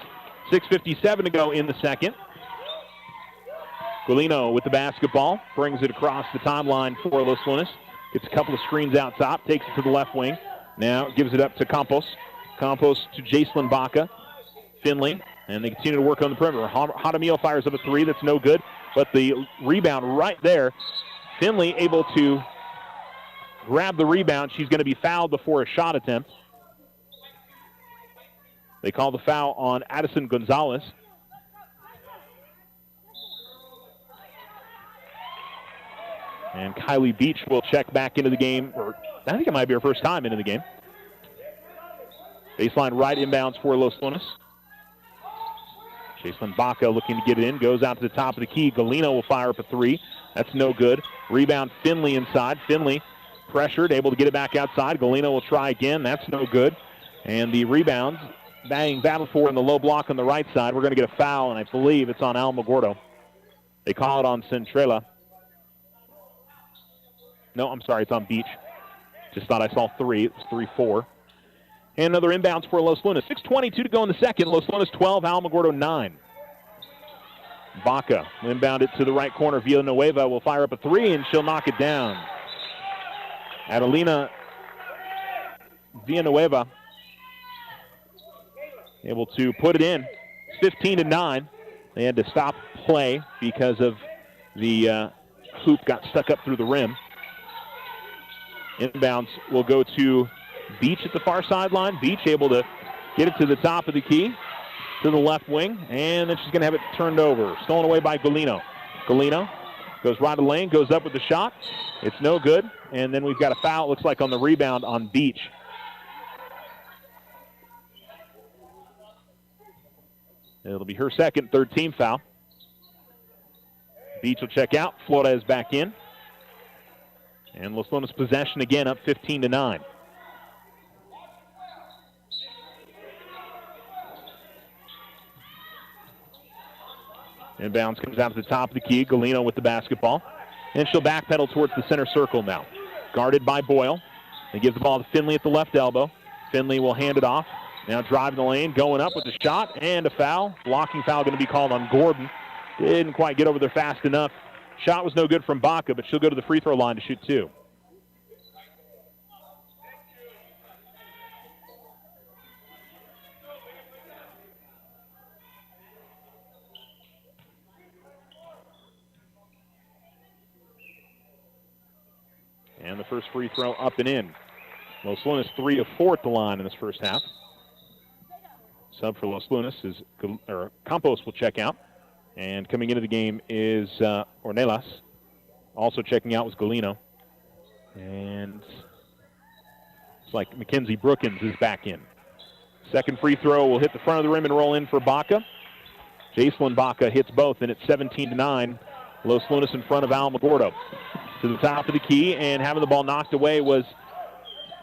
6:57 to go in the second. Golino with the basketball, brings it across the timeline for Los Lunas. Gets a couple of screens out top, takes it to the left wing. Now gives it up to Campos. Campos to Jacelyn Baca. Finley, and they continue to work on the perimeter. Hadamio fires up a three, that's no good, but the rebound right there. Finley able to grab the rebound. She's going to be fouled before a shot attempt. They call the foul on Addison Gonzalez. And Kylie Beach will check back into the game. Or I think it might be her first time into the game. Baseline right inbounds for Los Lunas. Jacelyn Baca looking to get it in. Goes out to the top of the key. Golino will fire up a three. That's no good. Rebound Finley inside. Finley pressured, able to get it back outside. Golino will try again. That's no good. And the rebounds being battled for in the low block on the right side. We're going to get a foul, and I believe it's on Alamogordo. They call it on Centrella. No, I'm sorry, it's on Beach. Just thought I saw three. It was 3-4. And another inbounds for Los Lunas. 6:22 to go in the second. Los Lunas 12, Alamogordo 9. Baca inbound it to the right corner. Villanueva will fire up a three, and she'll knock it down. Adelina Villanueva able to put it in. 15-9. They had to stop play because of the hoop got stuck up through the rim. Inbounds will go to Beach at the far sideline. Beach able to get it to the top of the key, to the left wing, and then she's going to have it turned over. Stolen away by Golino. Golino goes right of the lane, goes up with the shot. It's no good, and then we've got a foul, it looks like, on the rebound on Beach. It'll be her second, third team foul. Beach will check out. Flores back in. And Los Lunas possession again, up 15-9. Inbounds comes out to the top of the key. Golino with the basketball. And she'll backpedal towards the center circle now. Guarded by Boyle. They give the ball to Finley at the left elbow. Finley will hand it off. Now driving the lane, going up with the shot, and a foul. Blocking foul going to be called on Gordon. Didn't quite get over there fast enough. Shot was no good from Baca, but she'll go to the free throw line to shoot two. And the first free throw up and in. Los Lunas 3 of 4 at the line in this first half. Sub for Los Lunas is Campos will check out. And coming into the game is Ornelas. Also checking out was Golino. And it's like Mackenzie Brookins is back in. Second free throw will hit the front of the rim and roll in for Baca. Jacelyn Baca hits both, and it's 17-9. Los Lunas in front of Alamogordo. To the top of the key, and having the ball knocked away was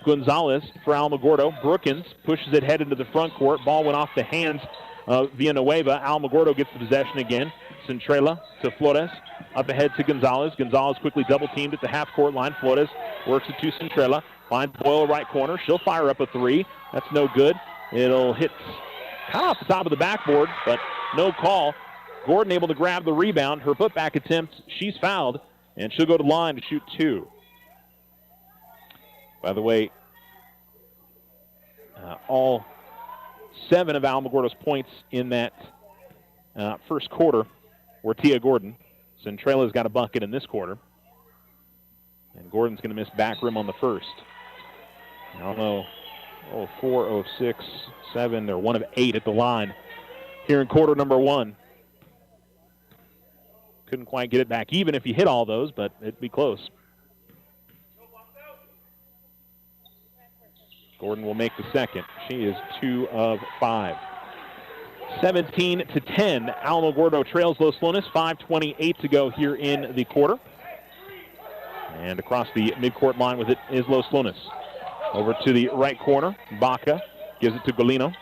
Gonzalez for Alamogordo. Brookins pushes it head into the front court. Ball went off the hands of Villanueva. Alamogordo gets the possession again. Centrella to Flores. Up ahead to Gonzalez. Gonzalez quickly double-teamed at the half-court line. Flores works it to Centrella. Finds Boyle right corner. She'll fire up a three. That's no good. It'll hit kind of off the top of the backboard, but no call. Gordon able to grab the rebound. Her putback attempt, she's fouled, and she'll go to the line to shoot two. By the way, all 7 of Alamogordo's points in that first quarter were Tia Gordon. Centrella's got a bucket in this quarter. And Gordon's going to miss back rim on the first. I don't know. 4, 6, 7. They're 1 of 8 at the line here in quarter number 1. Couldn't quite get it back, even if you hit all those, but it'd be close. Gordon will make the second. She is 2 of 5. 17-10. Alamogordo trails Los Lunas. 5:28 to go here in the quarter. And across the midcourt line with it is Los Lunas. Over to the right corner. Baca gives it to Golino.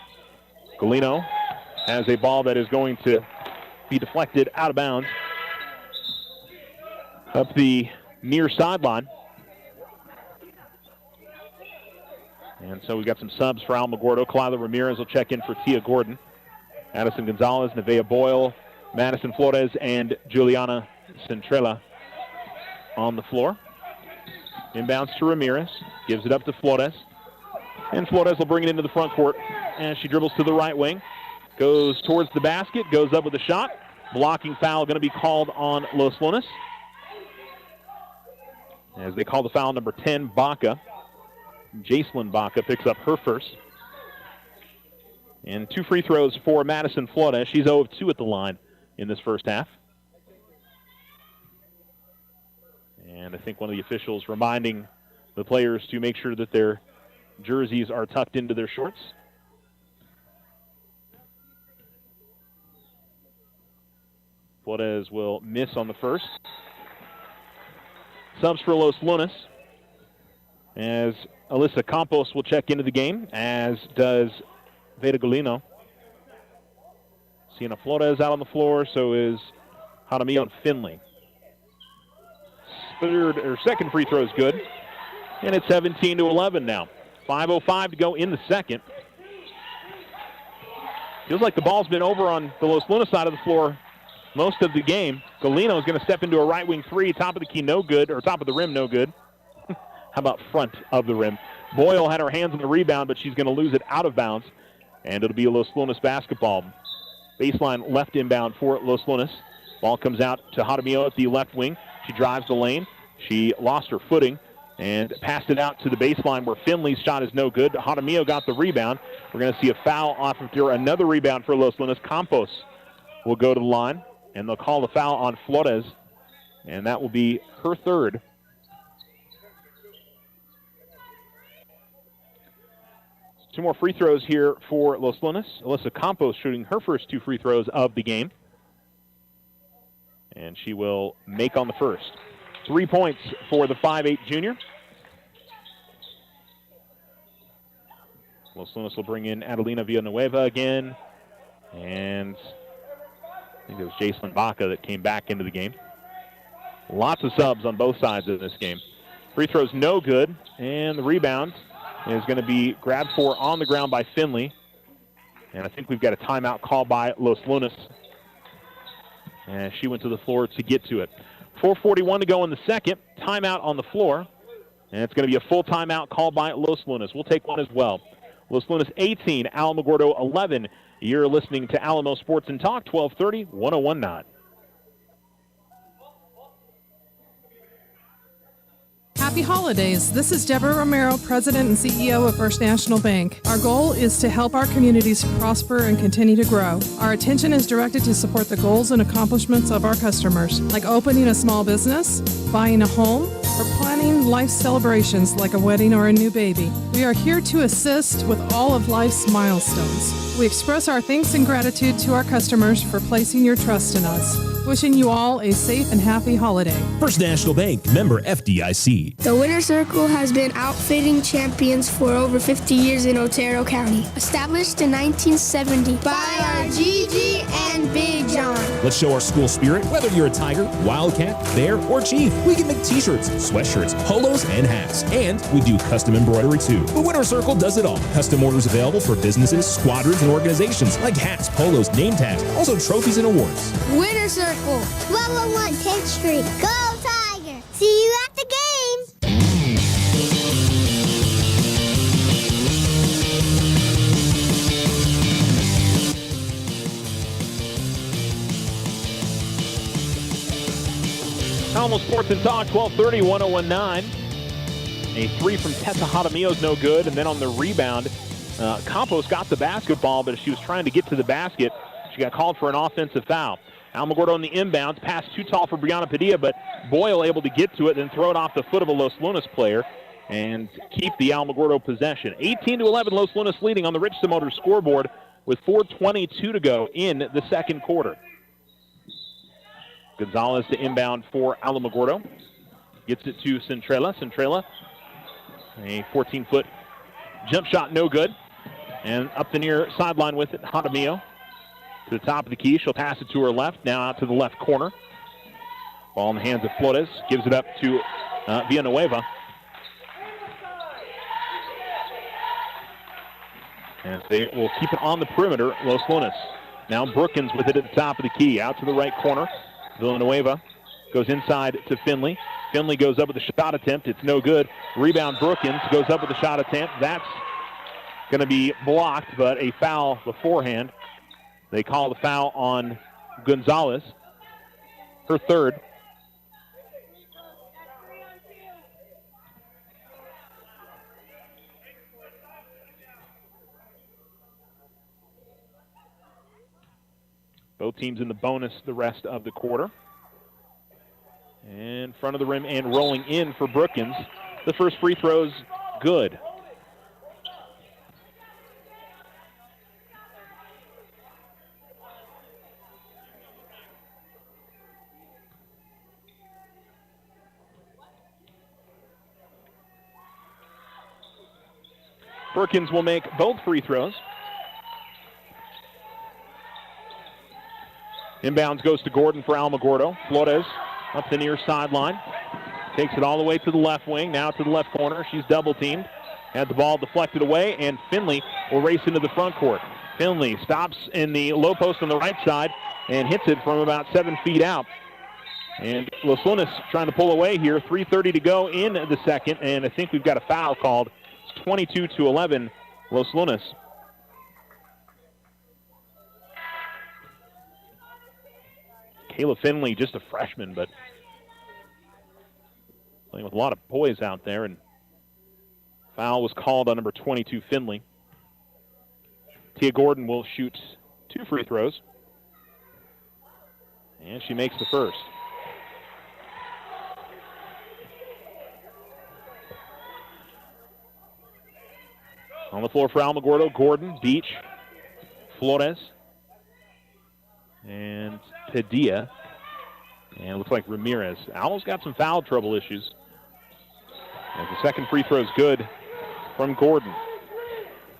Golino has a ball that is going to be deflected out of bounds up the near sideline. And so we've got some subs for Alamogordo. Kalila Ramirez will check in for Tia Gordon. Addison Gonzalez, Nevaeh Boyle, Madison Flores, and Juliana Centrella on the floor. Inbounds to Ramirez. Gives it up to Flores. And Flores will bring it into the front court as she dribbles to the right wing. Goes towards the basket. Goes up with a shot. Blocking foul going to be called on Los Lunas. As they call the foul, number 10, Baca. Jacelyn Baca picks up her first. And 2 free throws for Madison Flores. She's 0 of 2 at the line in this first half. And I think one of the officials reminding the players to make sure that their jerseys are tucked into their shorts. Flores will miss on the first. Subs for Los Lunas, as Alyssa Campos will check into the game, as does Veda Golino. Sienna Flores out on the floor, so is Hanamion and Finley. Second free throw is good, and it's 17-11 now. 5:05 to go in the second. Feels like the ball's been over on the Los Lunas side of the floor most of the game. Golino is going to step into a right wing three, top of the key, no good, or top of the rim, no good. How about front of the rim? Boyle had her hands on the rebound, but she's going to lose it out of bounds, and it'll be a Los Lunas basketball. Baseline left inbound for Los Lunas. Ball comes out to Hadamio at the left wing. She drives the lane. She lost her footing and passed it out to the baseline where Finley's shot is no good. Hadamio got the rebound. We're going to see a foul off of here. Another rebound for Los Lunas. Campos will go to the line, and they'll call the foul on Flores, and that will be her third. Two more free throws here for Los Lunas. Alyssa Campos shooting her first 2 free throws of the game. And she will make on the first. 3 points for the 5'8 junior. Los Lunas will bring in Adelina Villanueva again. And I think it was Jacelyn Baca that came back into the game. Lots of subs on both sides of this game. Free throws no good. And the rebound is going to be grabbed for on the ground by Finley. And I think we've got a timeout called by Los Lunas. And she went to the floor to get to it. 4:41 to go in the second. Timeout on the floor. And it's going to be a full timeout called by Los Lunas. We'll take one as well. Los Lunas 18, Alamogordo 11. You're listening to Alamo Sports and Talk, 1230, 101.9. Happy holidays. This is Deborah Romero, President and CEO of First National Bank. Our goal is to help our communities prosper and continue to grow. Our attention is directed to support the goals and accomplishments of our customers, like opening a small business, buying a home, or planning life celebrations like a wedding or a new baby. We are here to assist with all of life's milestones. We express our thanks and gratitude to our customers for placing your trust in us. Wishing you all a safe and happy holiday. First National Bank, member FDIC. The Winner's Circle has been outfitting champions for over 50 years in Otero County. Established in 1970 by our Gigi and Big John. Let's show our school spirit. Whether you're a Tiger, Wildcat, Bear, or Chief, we can make t-shirts, sweatshirts, polos, and hats. And we do custom embroidery too. The Winner's Circle does it all. Custom orders available for businesses, squadrons, and organizations like hats, polos, name tags, also trophies and awards. Winner's Circle. 1201 10th Street. Go Tiger! See you at the game! Alamo Sports and Talk, 1230, 101.9. A 3 from Tessa Hadamio is no good, and then on the rebound, Campos got the basketball, but as she was trying to get to the basket, she got called for an offensive foul. Alamogordo on the inbounds, pass too tall for Brianna Padilla, but Boyle able to get to it, then throw it off the foot of a Los Lunas player and keep the Alamogordo possession. 18-11, Los Lunas leading on the Richardson Motors scoreboard with 4:22 to go in the second quarter. Gonzalez to inbound for Alamogordo. Gets it to Centrella. Centrella, a 14-foot jump shot, no good. And up the near sideline with it, Hadamio. To the top of the key, she'll pass it to her left, now out to the left corner. Ball in the hands of Flores, gives it up to Villanueva. As they will keep it on the perimeter, Los Lunas. Now Brookins with it at the top of the key. Out to the right corner. Villanueva goes inside to Finley. Finley goes up with a shot attempt. It's no good. Rebound Brookins goes up with a shot attempt. That's going to be blocked, but a foul beforehand. They call the foul on Gonzalez, her third. Both teams in the bonus the rest of the quarter. In front of the rim and rolling in for Brookins. The first free throw's good. Brookins will make both free throws. Inbounds goes to Gordon for Alamogordo. Flores up the near sideline. Takes it all the way to the left wing, now to the left corner. She's double-teamed. Had the ball deflected away, and Finley will race into the front court. Finley stops in the low post on the right side and hits it from about 7 feet out. And Los Lunas trying to pull away here. 3:30 to go in the second, and I think we've got a foul called. It's 22-11, Los Lunas. Kayla Finley, just a freshman, but playing with a lot of poise out there, and foul was called on number 22, Finley. Tia Gordon will shoot 2 free throws, and she makes the first. On the floor for Alamogordo, Gordon, Beach, Flores, and Padilla, and it looks like Ramirez. Owl's got some foul trouble issues. And the second free throw is good from Gordon.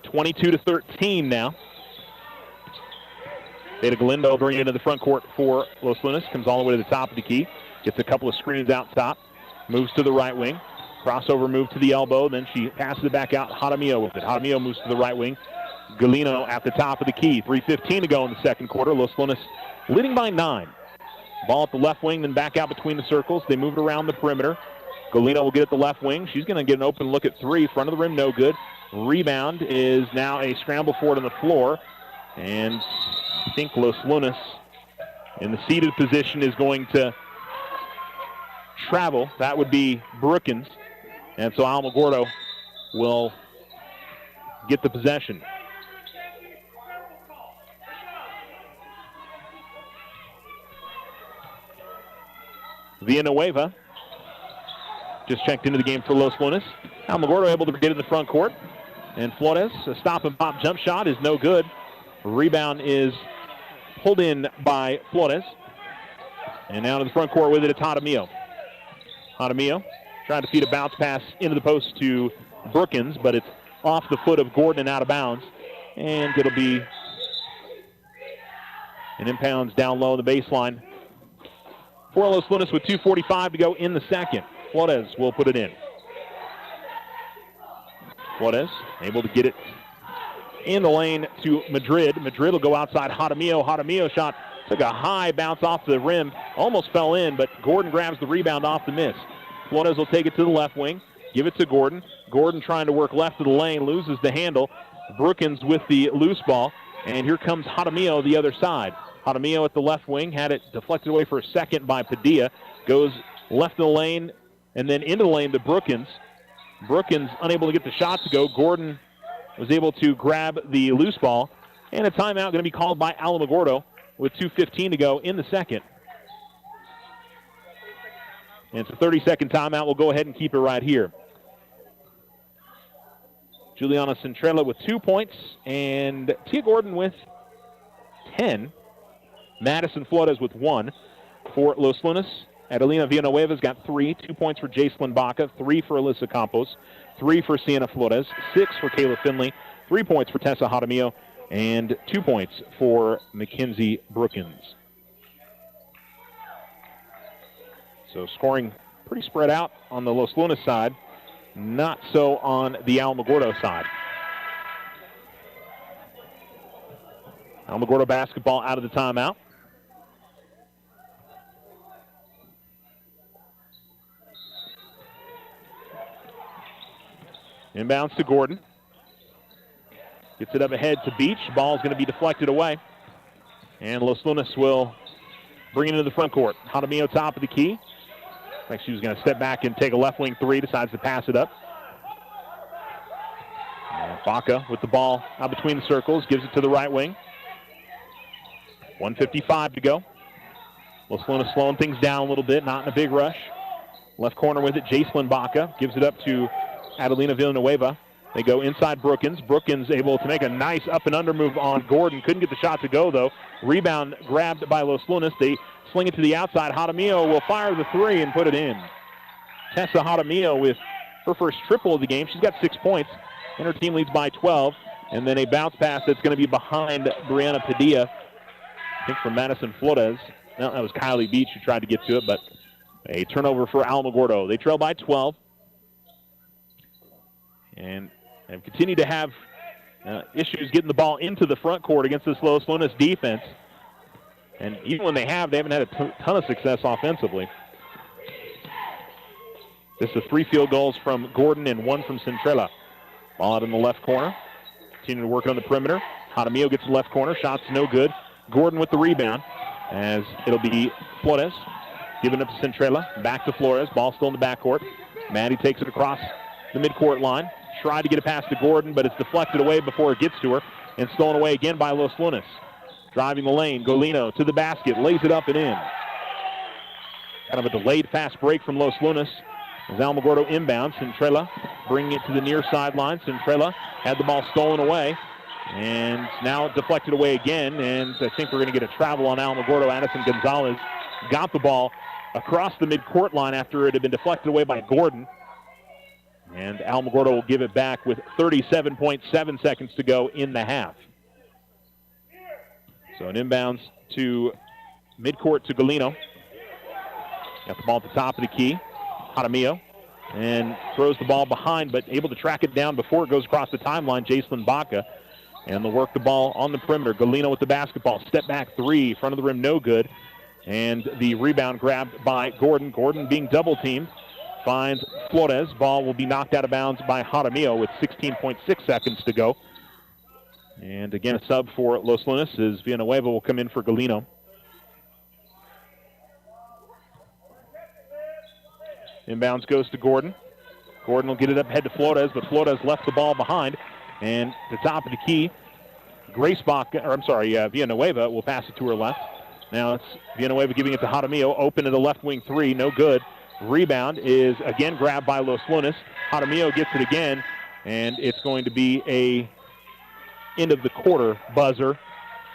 22-13 now. Beta Galindo bringing it into the front court for Los Lunas. Comes all the way to the top of the key. Gets a couple of screens out top. Moves to the right wing. Crossover move to the elbow. Then she passes it back out. Jaramillo with it. Jaramillo moves to the right wing. Galino at the top of the key. 3:15 to go in the second quarter. Los Lunas leading by 9. Ball at the left wing, then back out between the circles. They move it around the perimeter. Galino will get at the left wing. She's going to get an open look at 3. Front of the rim, no good. Rebound is now a scramble for it on the floor. And I think Los Lunas in the seated position is going to travel. That would be Brookins. And so Alamogordo will get the possession. Villanueva just checked into the game for Los Lunas. Alamogordo able to get in the front court. And Flores, a stop and pop jump shot is no good. Rebound is pulled in by Flores. And now to the front court with it, it's Jaramillo. Jaramillo trying to feed a bounce pass into the post to Brookins, but it's off the foot of Gordon and out of bounds. And it'll be an impounds down low on the baseline for Los Lunas with 2:45 to go in the second. Flores will put it in. Flores able to get it in the lane to Madrid. Madrid will go outside Jaramillo. Jaramillo shot took a high bounce off the rim, almost fell in, but Gordon grabs the rebound off the miss. Flores will take it to the left wing, give it to Gordon. Gordon trying to work left of the lane, loses the handle. Brookins with the loose ball, and here comes Jaramillo the other side. Jaramillo at the left wing, had it deflected away for a second by Padilla. Goes left of the lane and then into the lane to Brookins. Brookins unable to get the shot to go. Gordon was able to grab the loose ball. And a timeout going to be called by Alamogordo with 2:15 to go in the second. And it's a 30-second timeout. We'll go ahead and keep it right here. Juliana Centrella with 2 points and Tia Gordon with 10. Madison Flores with 1 for Los Lunas. Adelina Villanueva's got 3. 2 points for Jacelyn Baca, 3 for Alyssa Campos, 3 for Sienna Flores, 6 for Kayla Finley, 3 points for Tessa Jaramillo, and 2 points for Mackenzie Brookins. So scoring pretty spread out on the Los Lunas side, not so on the Alamogordo side. Alamogordo basketball out of the timeout. Inbounds to Gordon. Gets it up ahead to Beach. Ball's going to be deflected away. And Los Lunas will bring it into the front court. Jaramillo top of the key. Like she was going to step back and take a left wing three. Decides to pass it up. And Baca with the ball out between the circles. Gives it to the right wing. 1:55 to go. Los Lunas slowing things down a little bit. Not in a big rush. Left corner with it. Jacelyn Baca gives it up to Adelina Villanueva. They go inside Brookins. Brookins able to make a nice up and under move on Gordon. Couldn't get the shot to go, though. Rebound grabbed by Los Lunas. They sling it to the outside. Jaramillo will fire the three and put it in. Tessa Jaramillo with her first triple of the game. She's got 6 points, and her team leads by 12. And then a bounce pass that's going to be behind Brianna Padilla, I think from Madison Flores. No, that was Kylie Beach who tried to get to it, but a turnover for Alamogordo. They trail by 12. And have continued to have issues getting the ball into the front court against this Los Lunas defense. And even when they haven't had a ton of success offensively. This is 3 field goals from Gordon and 1 from Centrella. Ball out in the left corner. Continuing to work on the perimeter. Jaramillo gets the left corner. Shot's no good. Gordon with the rebound as it'll be Flores giving up to Centrella. Back to Flores. Ball still in the backcourt. Maddie takes it across the midcourt line. Tried to get it past to Gordon, but it's deflected away before it gets to her and stolen away again by Los Lunas. Driving the lane, Golino to the basket, lays it up and in. Kind of a delayed fast break from Los Lunas as Alamogordo inbounds. Centrella bringing it to the near sideline. Centrella had the ball stolen away and now deflected away again, and I think we're going to get a travel on Alamogordo. Addison Gonzalez got the ball across the midcourt line after it had been deflected away by Gordon. And Alamogordo will give it back with 37.7 seconds to go in the half. So an inbounds to midcourt to Golino. Got the ball at the top of the key. Jaramillo. And throws the ball behind, but able to track it down before it goes across the timeline. Jacelyn Baca. And they'll work the ball on the perimeter. Golino with the basketball. Step back three. Front of the rim, no good. And the rebound grabbed by Gordon. Gordon being double teamed. Finds Flores. Ball will be knocked out of bounds by Jaramillo with 16.6 seconds to go. And again, a sub for Los Lunas as Villanueva will come in for Golino. Inbounds goes to Gordon. Gordon will get it up ahead to Flores, but Flores left the ball behind. And to the top of the key, Villanueva will pass it to her left. Now it's Villanueva giving it to Jaramillo. Open in the left wing three, no good. Rebound is again grabbed by Los Lunas. Jaramillo gets it again, and it's going to be a end of the quarter buzzer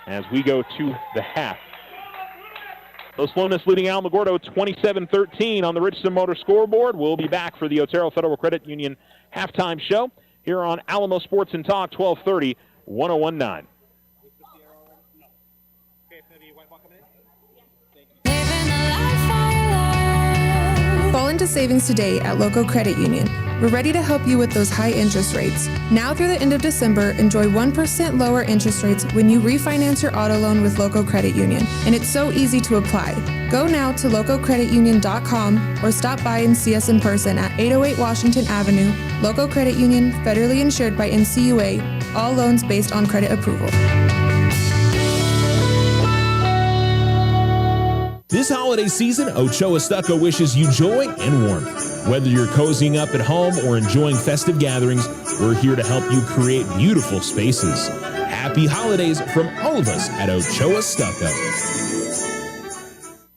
as we go to the half. Los Lunas leading Alamogordo 27-13 on the Richardson Motor scoreboard. We'll be back for the Otero Federal Credit Union halftime show here on Alamo Sports and Talk, 1230, 1019. Fall into savings today at Local Credit Union. We're ready to help you with those high interest rates. Now through the end of December, enjoy 1% lower interest rates when you refinance your auto loan with Local Credit Union. And it's so easy to apply. Go now to localcreditunion.com or stop by and see us in person at 808 Washington Avenue. Local Credit Union, federally insured by NCUA. All loans based on credit approval. This holiday season, Ochoa Stucco wishes you joy and warmth. Whether you're cozying up at home or enjoying festive gatherings, we're here to help you create beautiful spaces. Happy holidays from all of us at Ochoa Stucco.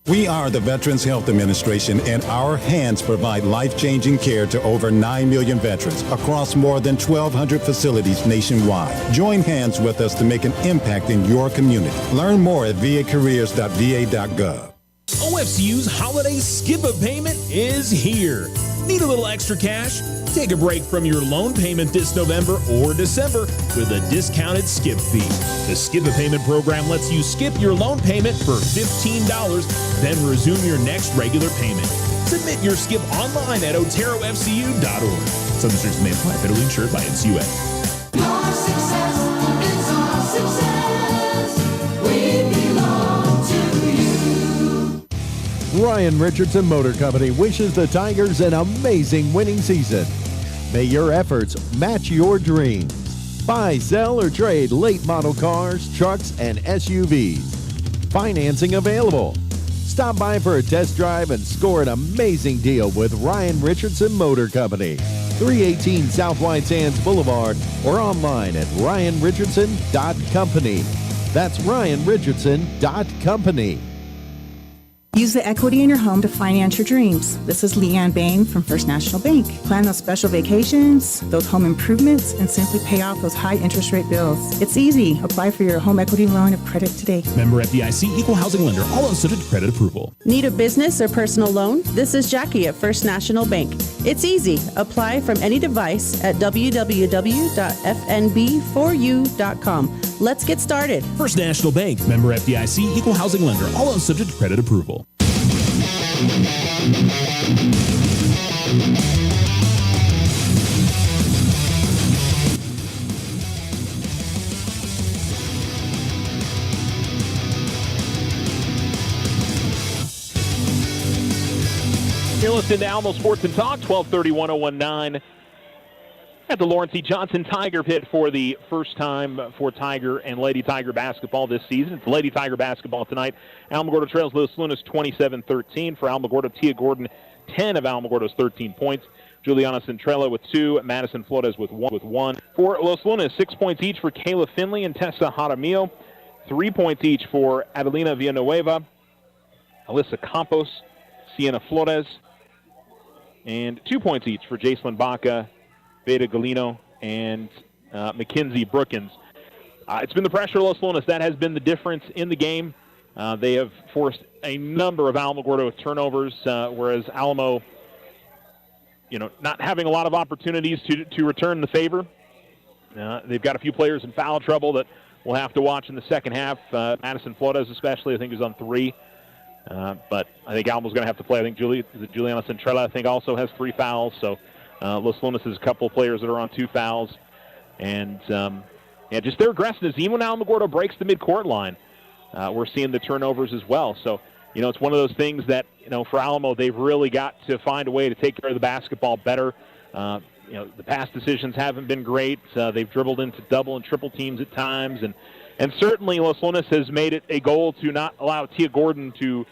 We are the Veterans Health Administration, and our hands provide life-changing care to over 9 million veterans across more than 1,200 facilities nationwide. Join hands with us to make an impact in your community. Learn more at vacareers.va.gov. OFCU's holiday skip-a-payment is here. Need a little extra cash? Take a break from your loan payment this November or December with a discounted skip fee. The skip-a-payment program lets you skip your loan payment for $15, then resume your next regular payment. Submit your skip online at oterofcu.org. Some restrictions may apply. Federally insured by NCUA. Your success is our success. Ryan Richardson Motor Company wishes the Tigers an amazing winning season. May your efforts match your dreams. Buy, sell, or trade late model cars, trucks, and SUVs. Financing available. Stop by for a test drive and score an amazing deal with Ryan Richardson Motor Company. 318 South White Sands Boulevard or online at ryanrichardson.company. That's ryanrichardson.company. Use the equity in your home to finance your dreams. This is Leanne Bain from First National Bank. Plan those special vacations, those home improvements, and simply pay off those high interest rate bills. It's easy. Apply for your home equity line of credit today. Member FDIC, equal housing lender, all subject to credit approval. Need a business or personal loan? This is Jackie at First National Bank. It's easy. Apply from any device at www.fnb4u.com. Let's get started. First National Bank, member FDIC, equal housing lender, all subject to credit approval. You're listening to Alamo Sports and Talk, 1230-1019 at the Lawrence E. Johnson Tiger Pit for the first time for Tiger and Lady Tiger basketball this season. It's Lady Tiger basketball tonight. Alamogordo trails Los Lunas 27-13. For Alamogordo, Tia Gordon, 10 of Alamogordo's 13 points. Juliana Centrella with 2, Madison Flores with 1. For Los Lunas, 6 points each for Kayla Finley and Tessa Jaramillo. 3 points each for Adelina Villanueva, Alyssa Campos, Sienna Flores. And 2 points each for Jacelyn Baca, Veda Galino, and Mackenzie Brookins. It's been the pressure of Los Lunas. That has been the difference in the game. They have forced a number of Alamogordo turnovers, whereas Alamo, not having a lot of opportunities to return the favor. They've got a few players in foul trouble that we'll have to watch in the second half. Madison Flores especially, I think, is on 3. But I think Almo's going to have to play. I think Juliana Centrella, I think, also has 3 fouls. So Los Lunas has a couple of players that are on 2 fouls. And, just their aggressiveness. Even when Alamogordo breaks the midcourt line, we're seeing the turnovers as well. So, it's one of those things that, for Alamo, they've really got to find a way to take care of the basketball better. The pass decisions haven't been great. They've dribbled into double and triple teams at times. And certainly Los Lunas has made it a goal to not allow Tia Gordon to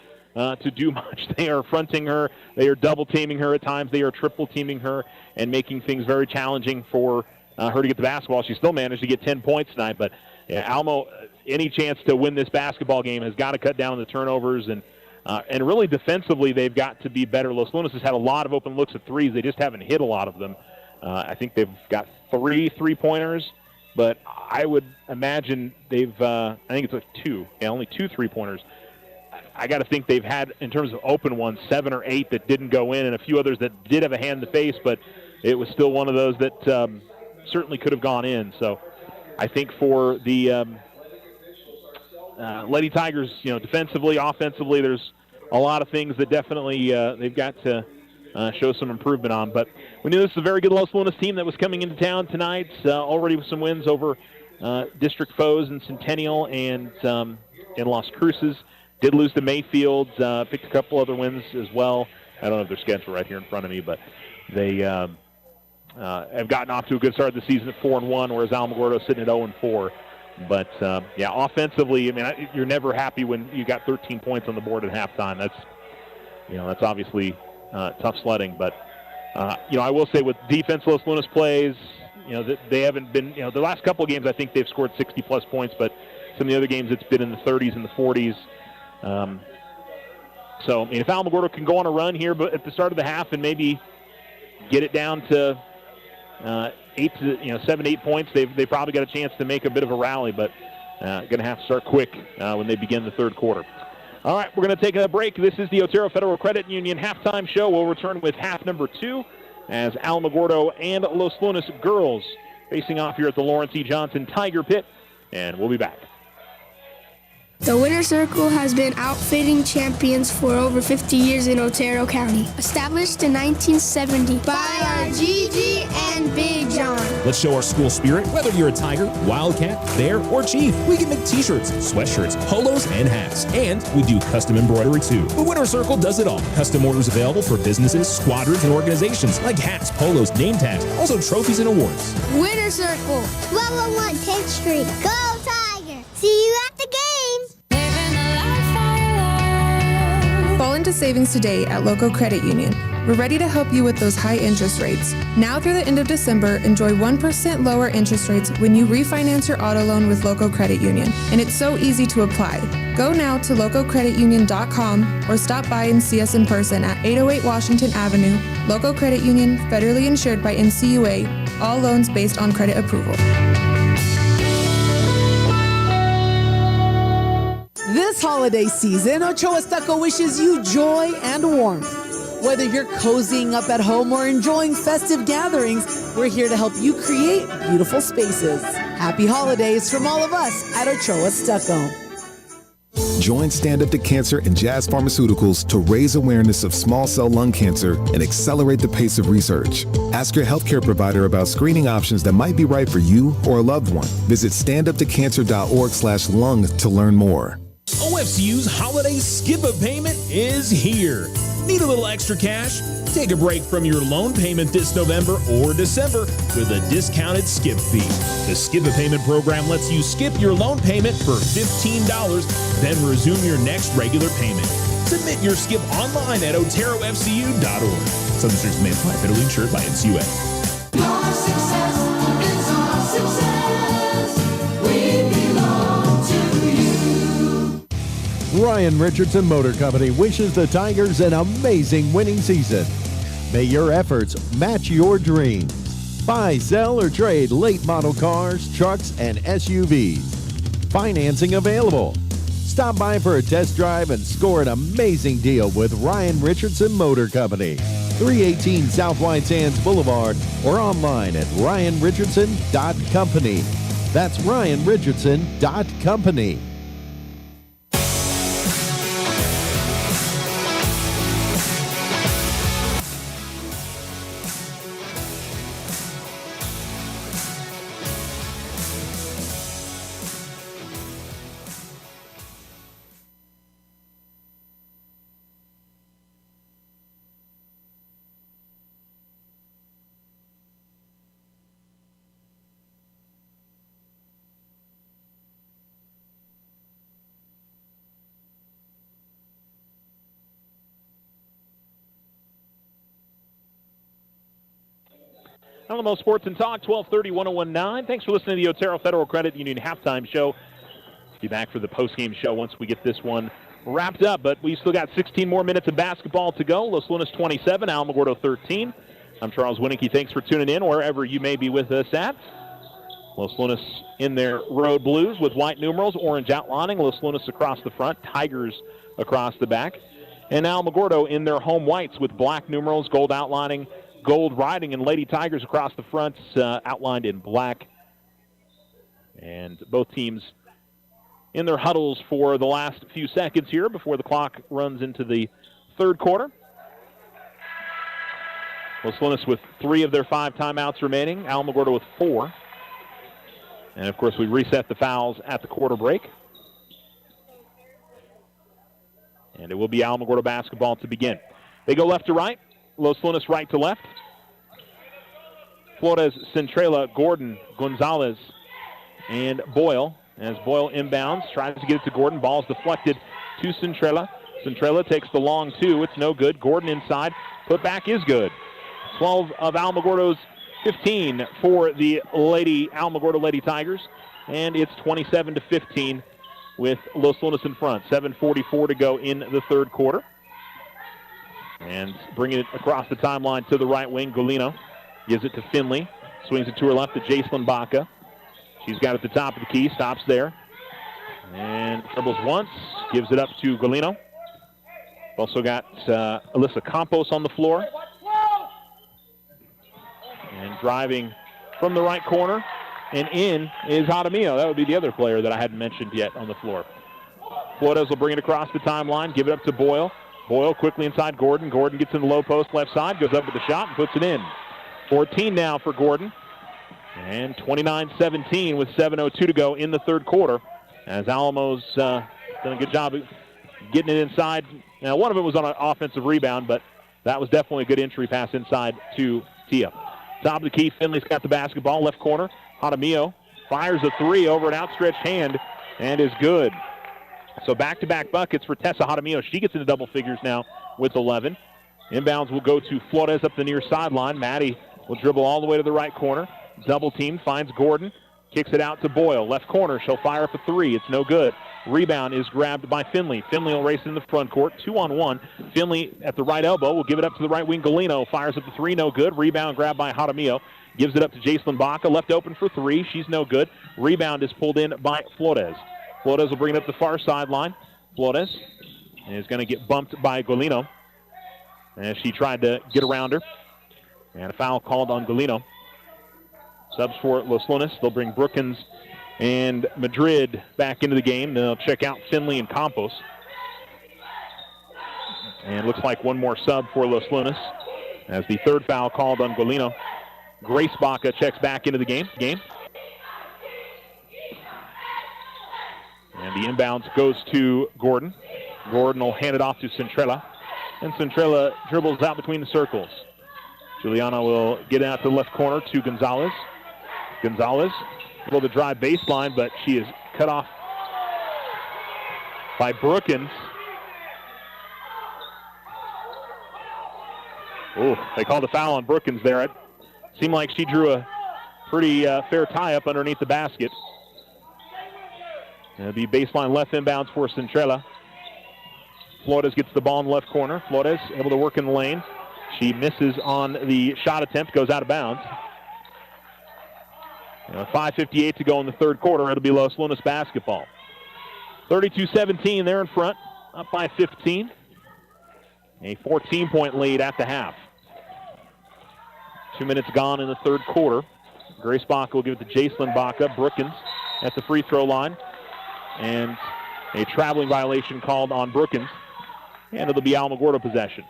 do much. They are fronting her. They are double teaming her at times. They are triple teaming her and making things very challenging for her to get the basketball. She still managed to get 10 points tonight. But Alamo, any chance to win this basketball game, has got to cut down on the turnovers. And really defensively, they've got to be better. Los Lunas has had a lot of open looks at threes. They just haven't hit a lot of them. I think they've got 3 3-pointers. But I would imagine they've, I think it's 2. Yeah, only 2 3-pointers. I got to think they've had, in terms of open ones, 7 or 8 that didn't go in, and a few others that did have a hand in the face, but it was still one of those that certainly could have gone in. So I think for the Lady Tigers, defensively, offensively, there's a lot of things that definitely they've got to show some improvement on. But we knew this was a very good Los Lunas team that was coming into town tonight, already with some wins over district foes in Centennial and in Las Cruces. Did lose to Mayfield, picked a couple other wins as well. I don't have their schedule right here in front of me, but they have gotten off to a good start this season at 4-1, whereas Alamogordo is sitting at 0-4. But, offensively, you're never happy when you got 13 points on the board at halftime. That's obviously tough sledding. But, I will say with defense Los Lunas plays, they haven't been, the last couple of games I think they've scored 60-plus points, but some of the other games it's been in the 30s and the 40s. If Alamogordo can go on a run here but at the start of the half and maybe get it down to 7-8 points, they probably got a chance to make a bit of a rally, but going to have to start quick when they begin the third quarter. All right, we're going to take a break. This is the Otero Federal Credit Union halftime show. We'll return with half number 2 as Alamogordo and Los Lunas girls facing off here at the Lawrence E. Johnson Tiger Pit, and we'll be back. The Winner Circle has been outfitting champions for over 50 years in Otero County. Established in 1970 by our Gigi and Big John. Let's show our school spirit. Whether you're a Tiger, Wildcat, Bear, or Chief, we can make t-shirts, sweatshirts, polos, and hats. And we do custom embroidery too. The Winner Circle does it all. Custom orders available for businesses, squadrons, and organizations like hats, polos, name tags, also trophies and awards. Winner Circle. 1201 10th Street. Go Tiger! See you at the games! Fall into savings today at Local Credit Union. We're ready to help you with those high interest rates. Now through the end of December, enjoy 1% lower interest rates when you refinance your auto loan with Local Credit Union. And it's so easy to apply. Go now to localcreditunion.com or stop by and see us in person at 808 Washington Avenue. Local Credit Union, federally insured by NCUA. All loans based on credit approval. This holiday season, Ochoa Stucco wishes you joy and warmth. Whether you're cozying up at home or enjoying festive gatherings, we're here to help you create beautiful spaces. Happy holidays from all of us at Ochoa Stucco. Join Stand Up to Cancer and Jazz Pharmaceuticals to raise awareness of small cell lung cancer and accelerate the pace of research. Ask your healthcare provider about screening options that might be right for you or a loved one. Visit standuptocancer.org/lung to learn more. OFCU's holiday skip-a payment is here. Need a little extra cash? Take a break from your loan payment this November or December with a discounted skip fee. The skip-a payment program lets you skip your loan payment for $15, then resume your next regular payment. Submit your skip online at oterofcu.org. Some restrictions may apply. Federally insured by NCUA. Your success is our success. We belong to you. Ryan Richardson Motor Company wishes the Tigers an amazing winning season. May your efforts match your dreams. Buy, sell, or trade late model cars, trucks, and SUVs. Financing available. Stop by for a test drive and score an amazing deal with Ryan Richardson Motor Company. 318 South White Sands Boulevard or online at ryanrichardson.company. That's ryanrichardson.company. Alamo Sports and Talk, 1230-1019. Thanks for listening to the Otero Federal Credit Union halftime show. Be back for the postgame show once we get this one wrapped up, but we still got 16 more minutes of basketball to go. Los Lunas 27, Alamogordo 13. I'm Charles Winicky. Thanks for tuning in wherever you may be with us at. Los Lunas in their road blues with white numerals, orange outlining. Los Lunas across the front, Tigers across the back. And Alamogordo in their home whites with black numerals, gold outlining, gold riding, and Lady Tigers across the front outlined in black. And both teams in their huddles for the last few seconds here before the clock runs into the third quarter. Los Lunas with 3 of their 5 timeouts remaining. Alamogordo with 4. And, of course, we reset the fouls at the quarter break. And it will be Alamogordo basketball to begin. They go left to right. Los Lunas right to left. Flores, Centrella, Gordon, Gonzalez, and Boyle. As Boyle inbounds, tries to get it to Gordon. Ball's deflected to Centrella. Centrella takes the long 2. It's no good. Gordon inside. Put back is good. 12 of Alamogordo's 15 for the Alamogordo Lady Tigers. And it's 27-15 with Los Lunas in front. 7:44 to go in the third quarter. And bringing it across the timeline to the right wing, Golino gives it to Finley. Swings it to her left to Jacelyn Baca. She's got it at the top of the key, stops there. And dribbles once, gives it up to Golino. Also got Alyssa Campos on the floor. And driving from the right corner and in is Jaramillo. That would be the other player that I hadn't mentioned yet on the floor. Flores will bring it across the timeline, give it up to Boyle. Boyle quickly inside Gordon. Gordon gets in the low post left side, goes up with the shot and puts it in. 14 now for Gordon. And 29-17 with 7:02 to go in the third quarter. As Alamo's done a good job of getting it inside. Now, one of it was on an offensive rebound, but that was definitely a good entry pass inside to Tia. Top of the key, Finley's got the basketball, left corner. Jaramillo fires a three over an outstretched hand and is good. So back-to-back buckets for Tessa Jaramillo. She gets into double figures now with 11. Inbounds will go to Flores up the near sideline. Maddie will dribble all the way to the right corner. Double team, finds Gordon. Kicks it out to Boyle. Left corner, she'll fire up a three. It's no good. Rebound is grabbed by Finley. Finley will race in the front court, 2-on-1. Finley at the right elbow will give it up to the right wing. Galino fires up the three, no good. Rebound grabbed by Jaramillo. Gives it up to Jacelyn Baca, left open for three. She's no good. Rebound is pulled in by Flores. Flores will bring it up the far sideline. Flores is going to get bumped by Galino as she tried to get around her. And a foul called on Galino. Subs for Los Lunas. They'll bring Brookins and Madrid back into the game. They'll check out Finley and Campos. And looks like one more sub for Los Lunas as the third foul called on Galino. Grace Baca checks back into the game. And the inbounds goes to Gordon. Gordon will hand it off to Centrella. And Centrella dribbles out between the circles. Juliana will get it out to the left corner to Gonzalez. Gonzalez able to drive baseline, but she is cut off by Brookins. Oh, they called a foul on Brookins there. It seemed like she drew a pretty fair tie-up underneath the basket. It'll be baseline left inbounds for Centrella. Flores gets the ball in the left corner. Flores able to work in the lane. She misses on the shot attempt, goes out of bounds. 5:58 to go in the third quarter. It'll be Los Lunas basketball. 32-17, they're in front, up by 15. A 14-point lead at the half. 2 minutes gone in the third quarter. Grace Baca will give it to Jacelyn Baca. Brookins at the free throw line. And a traveling violation called on Brookins. And it'll be Alamogordo possession.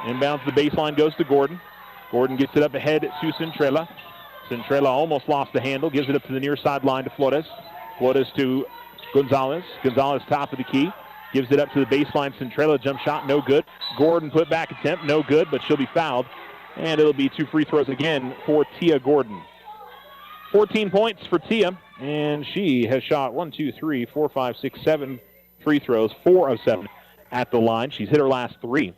Inbounds the baseline goes to Gordon. Gordon gets it up ahead to Centrella. Centrella almost lost the handle. Gives it up to the near sideline to Flores. Flores to Gonzalez. Gonzalez top of the key. Gives it up to the baseline. Centrella jump shot, no good. Gordon put back attempt, no good, but she'll be fouled. And it'll be 2 free throws again for Tia Gordon. 14 points for Tia. And she has shot 7 free throws, 4 of 7 at the line. She's hit her last 3.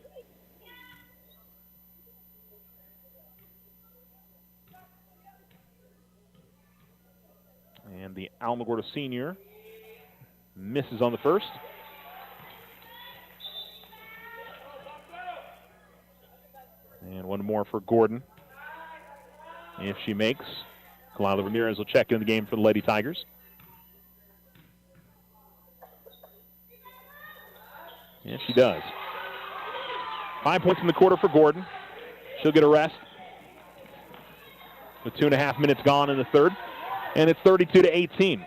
And the Alamogordo senior misses on the first. And one more for Gordon. If she makes, Kalila Ramirez will check in the game for the Lady Tigers. Yes, she does. 5 points in the quarter for Gordon. She'll get a rest with 2.5 minutes gone in the third. And it's 32-18.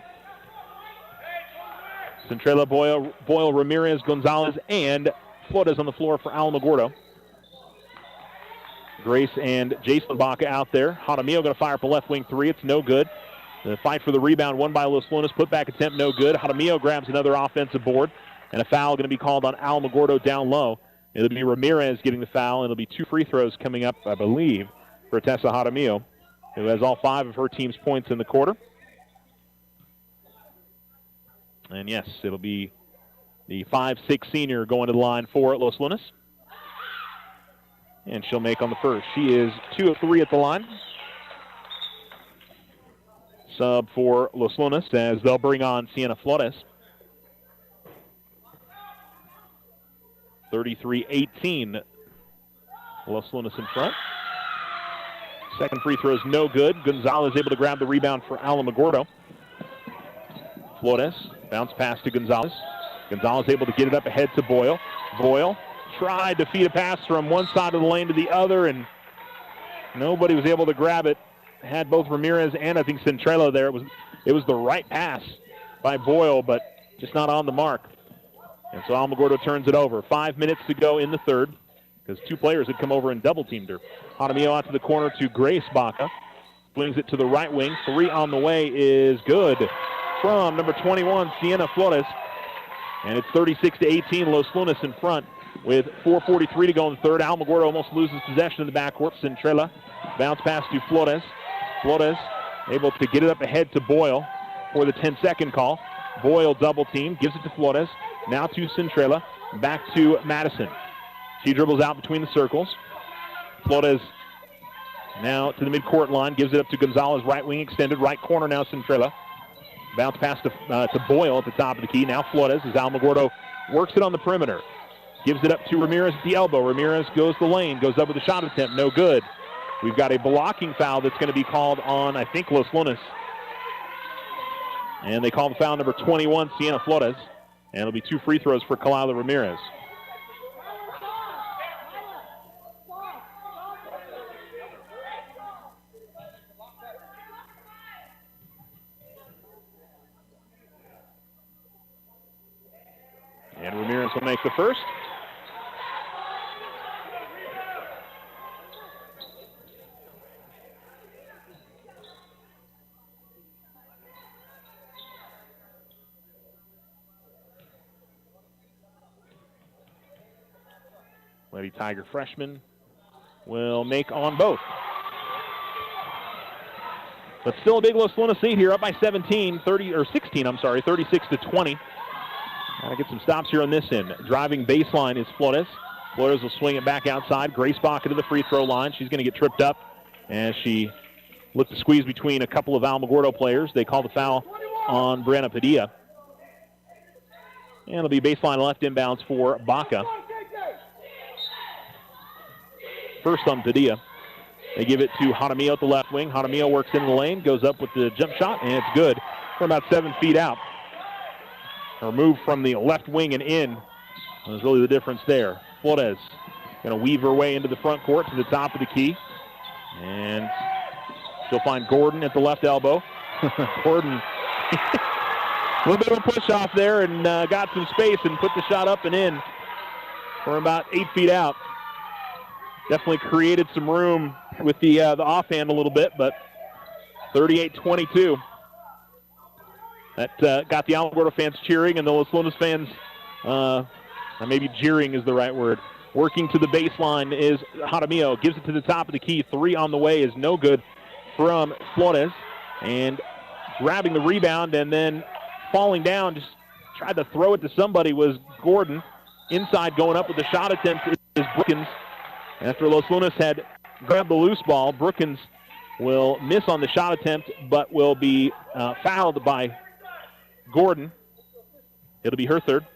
Centrella, Boyle, Ramirez, Gonzalez, and Flores on the floor for Alamogordo. Grace and Jacelyn Baca out there. Jaramillo going to fire up a left wing three. It's no good. The fight for the rebound won by Los Lunas. Put back attempt, no good. Jaramillo grabs another offensive board. And a foul going to be called on Alamogordo down low. It'll be Ramirez getting the foul. And it'll be 2 free throws coming up, I believe, for Tessa Jaramillo, who has all 5 of her team's points in the quarter. And yes, it'll be the 5'6" senior going to the line for Los Lunas. And she'll make on the first. She is 2 of 3 at the line. Sub for Los Lunas as they'll bring on Sienna Flores. 33-18. Los Lunas in front. Second free throw is no good. Gonzalez able to grab the rebound for Alamogordo. Flores, bounce pass to Gonzalez. Gonzalez able to get it up ahead to Boyle. Boyle tried to feed a pass from one side of the lane to the other, and nobody was able to grab it had both Ramirez and I think Centrella there. It was the right pass by Boyle, but just not on the mark. And so Alamogordo turns it over. 5 minutes to go in the third because two players had come over and double-teamed her. Jaramillo out to the corner to Grace Baca. Swings it to the right wing. 3 on the way is good from number 21, Sienna Flores. And it's 36-18, Los Lunas in front with 4:43 to go in the third. Alamogordo almost loses possession in the backcourt. Centrella bounce pass to Flores. Flores able to get it up ahead to Boyle for the 10-second call. Boyle double team, gives it to Flores. Now to Centrella, back to Madison. She dribbles out between the circles. Flores now to the midcourt line, gives it up to Gonzalez, right wing extended, right corner now Centrella. Bounce pass to Boyle at the top of the key. Now Flores as Alamogordo works it on the perimeter. Gives it up to Ramirez at the elbow. Ramirez goes the lane, goes up with a shot attempt, no good. We've got a blocking foul that's going to be called on, I think, Los Lunas. And they call the foul number 21, Sienna Flores. And it'll be 2 free throws for Kalila Ramirez. And Ramirez will make the first. Lady Tiger freshman will make on both. But still a big Los Lunas lead here, up by 16, 36-20. Gotta get some stops here on this end. Driving baseline is Flores. Flores will swing it back outside. Grace Baca to the free throw line. She's going to get tripped up as she looked to squeeze between a couple of Alamogordo players. They call the foul on Brianna Padilla. And it'll be baseline left inbounds for Baca. First on Padilla. They give it to Jaramillo at the left wing. Jaramillo works into the lane, goes up with the jump shot, and it's good from about 7 feet out. Her move from the left wing and in was really the difference there. Flores going to weave her way into the front court to the top of the key. And she'll find Gordon at the left elbow. Gordon, a little bit of a push off there and got some space and put the shot up and in from about 8 feet out. Definitely created some room with the offhand a little bit, but 38-22. That got the Alamogordo fans cheering, and the Los Lunas fans, maybe jeering is the right word. Working to the baseline is Jaramillo. Gives it to the top of the key. 3 on the way is no good from Flores. And grabbing the rebound and then falling down, just tried to throw it to somebody, was Gordon. Inside going up with the shot attempt is Brookins. After Los Lunas had grabbed the loose ball, Brookins will miss on the shot attempt, but will be fouled by Gordon. It'll be her third.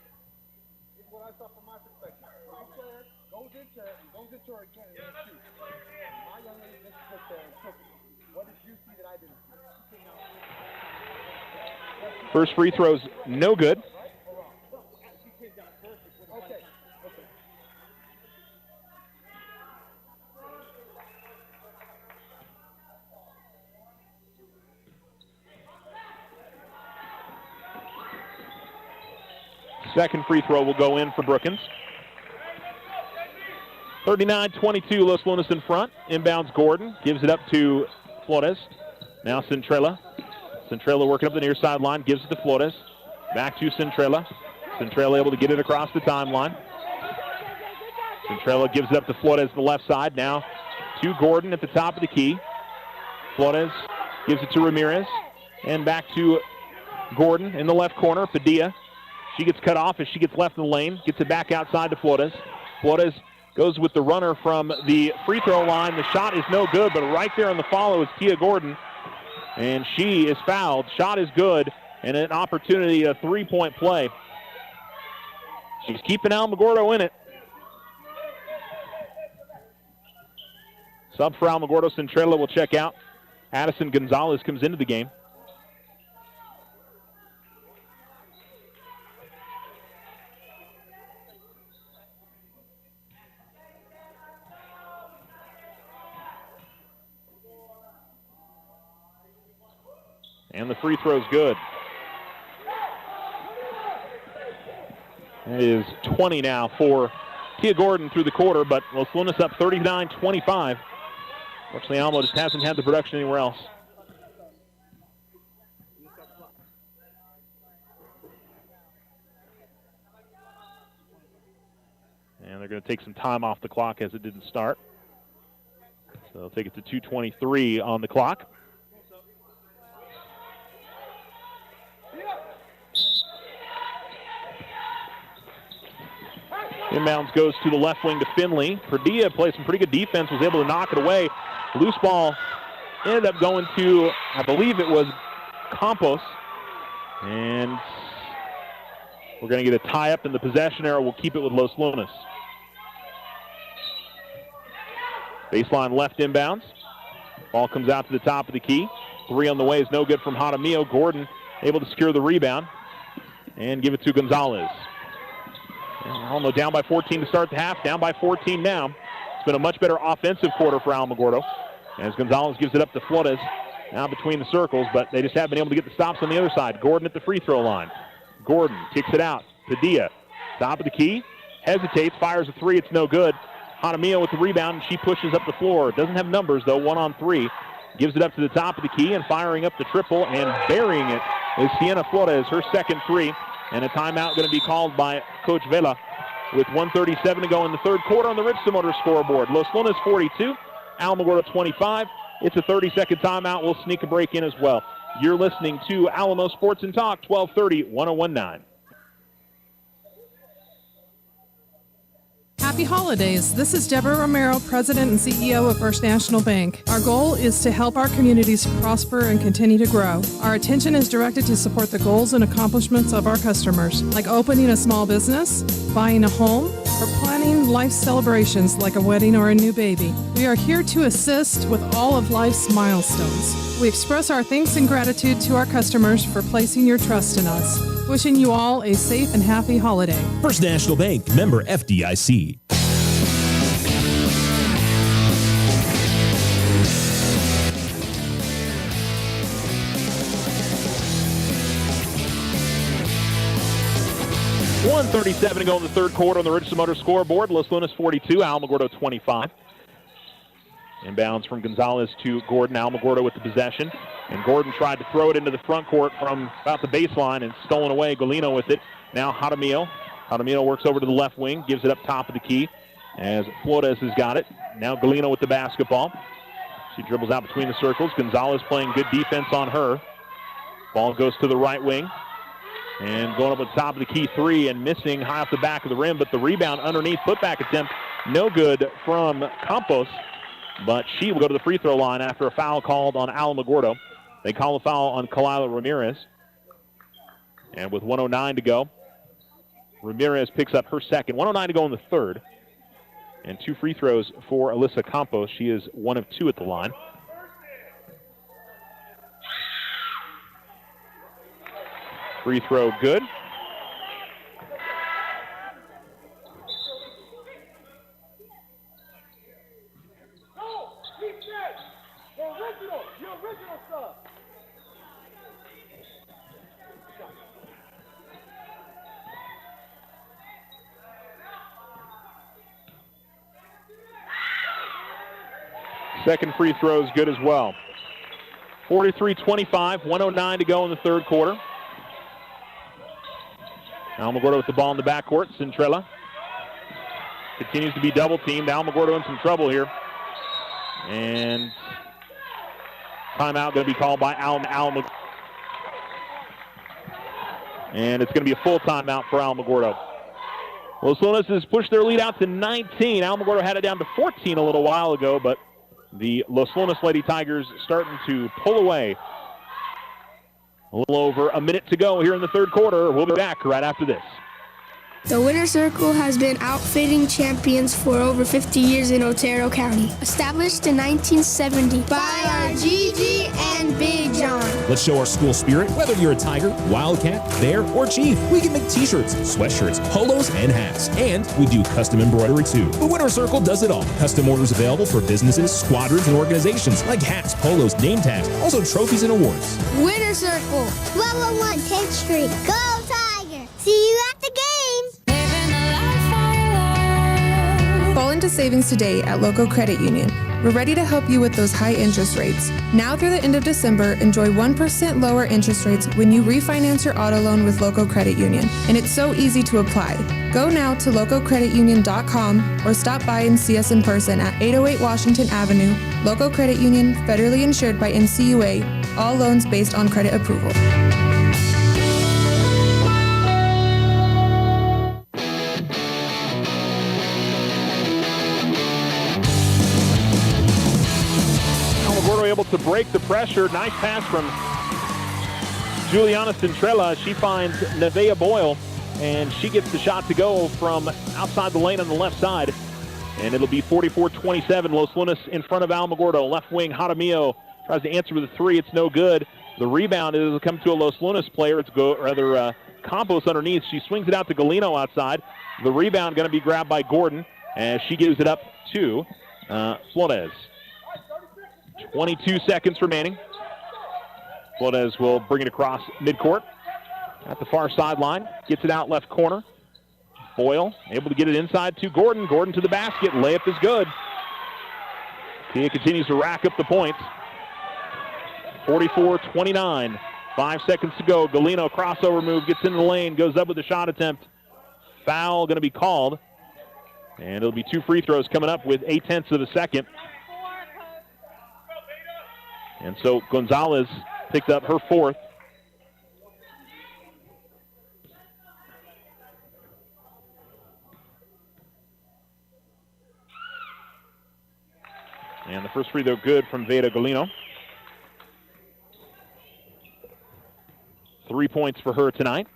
First free throw's no good. Second free throw will go in for Brookins. 39-22, Los Lunas in front. Inbounds Gordon, gives it up to Flores. Now Centrella. Centrella working up the near sideline, gives it to Flores. Back to Centrella. Centrella able to get it across the timeline. Centrella gives it up to Flores the left side. Now to Gordon at the top of the key. Flores gives it to Ramirez. And back to Gordon in the left corner. Padilla. She gets cut off as she gets left in the lane. Gets it back outside to Flores. Flores goes with the runner from the free throw line. The shot is no good, but right there on the follow is Tia Gordon. And she is fouled. Shot is good, and an opportunity, a three-point play. She's keeping Alamogordo in it. Sub for Alamogordo, Centrella will check out. Addison Gonzalez comes into the game. And the free throw's good. It is 20 now for Tia Gordon through the quarter, but Los Lunas up 39-25. Fortunately, Alamo just hasn't had the production anywhere else. And they're going to take some time off the clock as it didn't start. So they'll take it to 2:23 on the clock. Inbounds goes to the left wing to Finley. Padilla plays some pretty good defense, was able to knock it away. Loose ball ended up going to, I believe it was Campos. And we're going to get a tie-up in the possession area. We'll keep it with Los Lunas. Baseline left inbounds. Ball comes out to the top of the key. 3 on the way is no good from Jaramillo. Gordon able to secure the rebound and give it to Gonzalez. Alamo down by 14 to start the half, down by 14 now. It's been a much better offensive quarter for Alamogordo as Gonzalez gives it up to Flores. Now between the circles, but they just haven't been able to get the stops on the other side. Gordon at the free throw line. Gordon kicks it out. Padilla, top of the key, hesitates, fires a 3. It's no good. Jaramillo with the rebound, and she pushes up the floor. Doesn't have numbers, though, 1 on 3. Gives it up to the top of the key and firing up the triple and burying it is Sienna Flores, her second 3. And a timeout going to be called by Coach Vela with 1:37 to go in the third quarter on the Richardson Motor scoreboard. Los Lunas 42, Alamogordo 25. It's a 30-second timeout. We'll sneak a break in as well. You're listening to Alamo Sports and Talk, 1230, 1019. Happy holidays. This is Deborah Romero, President and CEO of First National Bank. Our goal is to help our communities prosper and continue to grow. Our attention is directed to support the goals and accomplishments of our customers, like opening a small business, buying a home, or planning life celebrations like a wedding or a new baby. We are here to assist with all of life's milestones. We express our thanks and gratitude to our customers for placing your trust in us. Wishing you all a safe and happy holiday. First National Bank, member FDIC. $1:37 to go in the third quarter on the Richardson Motor scoreboard. Los Lunas 42, Alamogordo 25. Inbounds from Gonzalez to Gordon. Alamogordo with the possession. And Gordon tried to throw it into the front court from about the baseline and stolen away. Golino with it. Now Jaramillo. Jaramillo works over to the left wing. Gives it up top of the key as Flores has got it. Now Golino with the basketball. She dribbles out between the circles. Gonzalez playing good defense on her. Ball goes to the right wing. And going up at the top of the key 3 and missing high off the back of the rim. But the rebound underneath putback attempt. No good from Campos. But she will go to the free throw line after a foul called on Alamogordo. They call a foul on Kalila Ramirez. And with 1:09 to go, Ramirez picks up her second. 1:09 to go in the third. And 2 free throws for Alyssa Campos. She is 1 of 2 at the line. Free throw good. Second free throw is good as well. 43-25, 1:09 to go in the third quarter. Alamogordo with the ball in the backcourt. Centrella continues to be double teamed. Alamogordo in some trouble here. And timeout going to be called by Alamogordo. And it's going to be a full timeout for Alamogordo. Los Lunas has pushed their lead out to 19. Alamogordo had it down to 14 a little while ago, but the Los Lunas Lady Tigers starting to pull away. A little over a minute to go here in the third quarter. We'll be back right after this. The Winner Circle has been outfitting champions for over 50 years in Otero County. Established in 1970 by our Gigi and Big John. Let's show our school spirit. Whether you're a Tiger, Wildcat, Bear, or Chief, we can make t-shirts, sweatshirts, polos, and hats. And we do custom embroidery too. The Winner Circle does it all. Custom orders available for businesses, squadrons, and organizations like hats, polos, name tags, also trophies and awards. Winner Circle, 1201 10th Street. Go Tiger! See you at the games! Fall into savings today at Local Credit Union. We're ready to help you with those high interest rates. Now through the end of December, enjoy 1% lower interest rates when you refinance your auto loan with Local Credit Union. And it's so easy to apply. Go now to localcreditunion.com or stop by and see us in person at 808 Washington Avenue. Local Credit Union, federally insured by NCUA. All loans based on credit approval. Able to break the pressure. Nice pass from Juliana Centrella. She finds Nevaeh Boyle, and she gets the shot to go from outside the lane on the left side. And it'll be 44-27. Los Lunas in front of Alamogordo. Left wing, Jaramillo tries to answer with a three. It's no good. The rebound is come to a Los Lunas player. It's Campos underneath. She swings it out to Galino outside. The rebound going to be grabbed by Gordon, as she gives it up to Flores. 22 seconds remaining. Flores will bring it across midcourt at the far sideline. Gets it out left corner. Boyle able to get it inside to Gordon. Gordon to the basket. Layup is good. Tia continues to rack up the points. 44-29. 5 seconds to go. Galino crossover move. Gets into the lane. Goes up with a shot attempt. Foul going to be called. And it'll be two free throws coming up with 0.8 of a second. And so Gonzalez picked up her fourth. And the first free throw good from Veda Galino. 3 points for her tonight.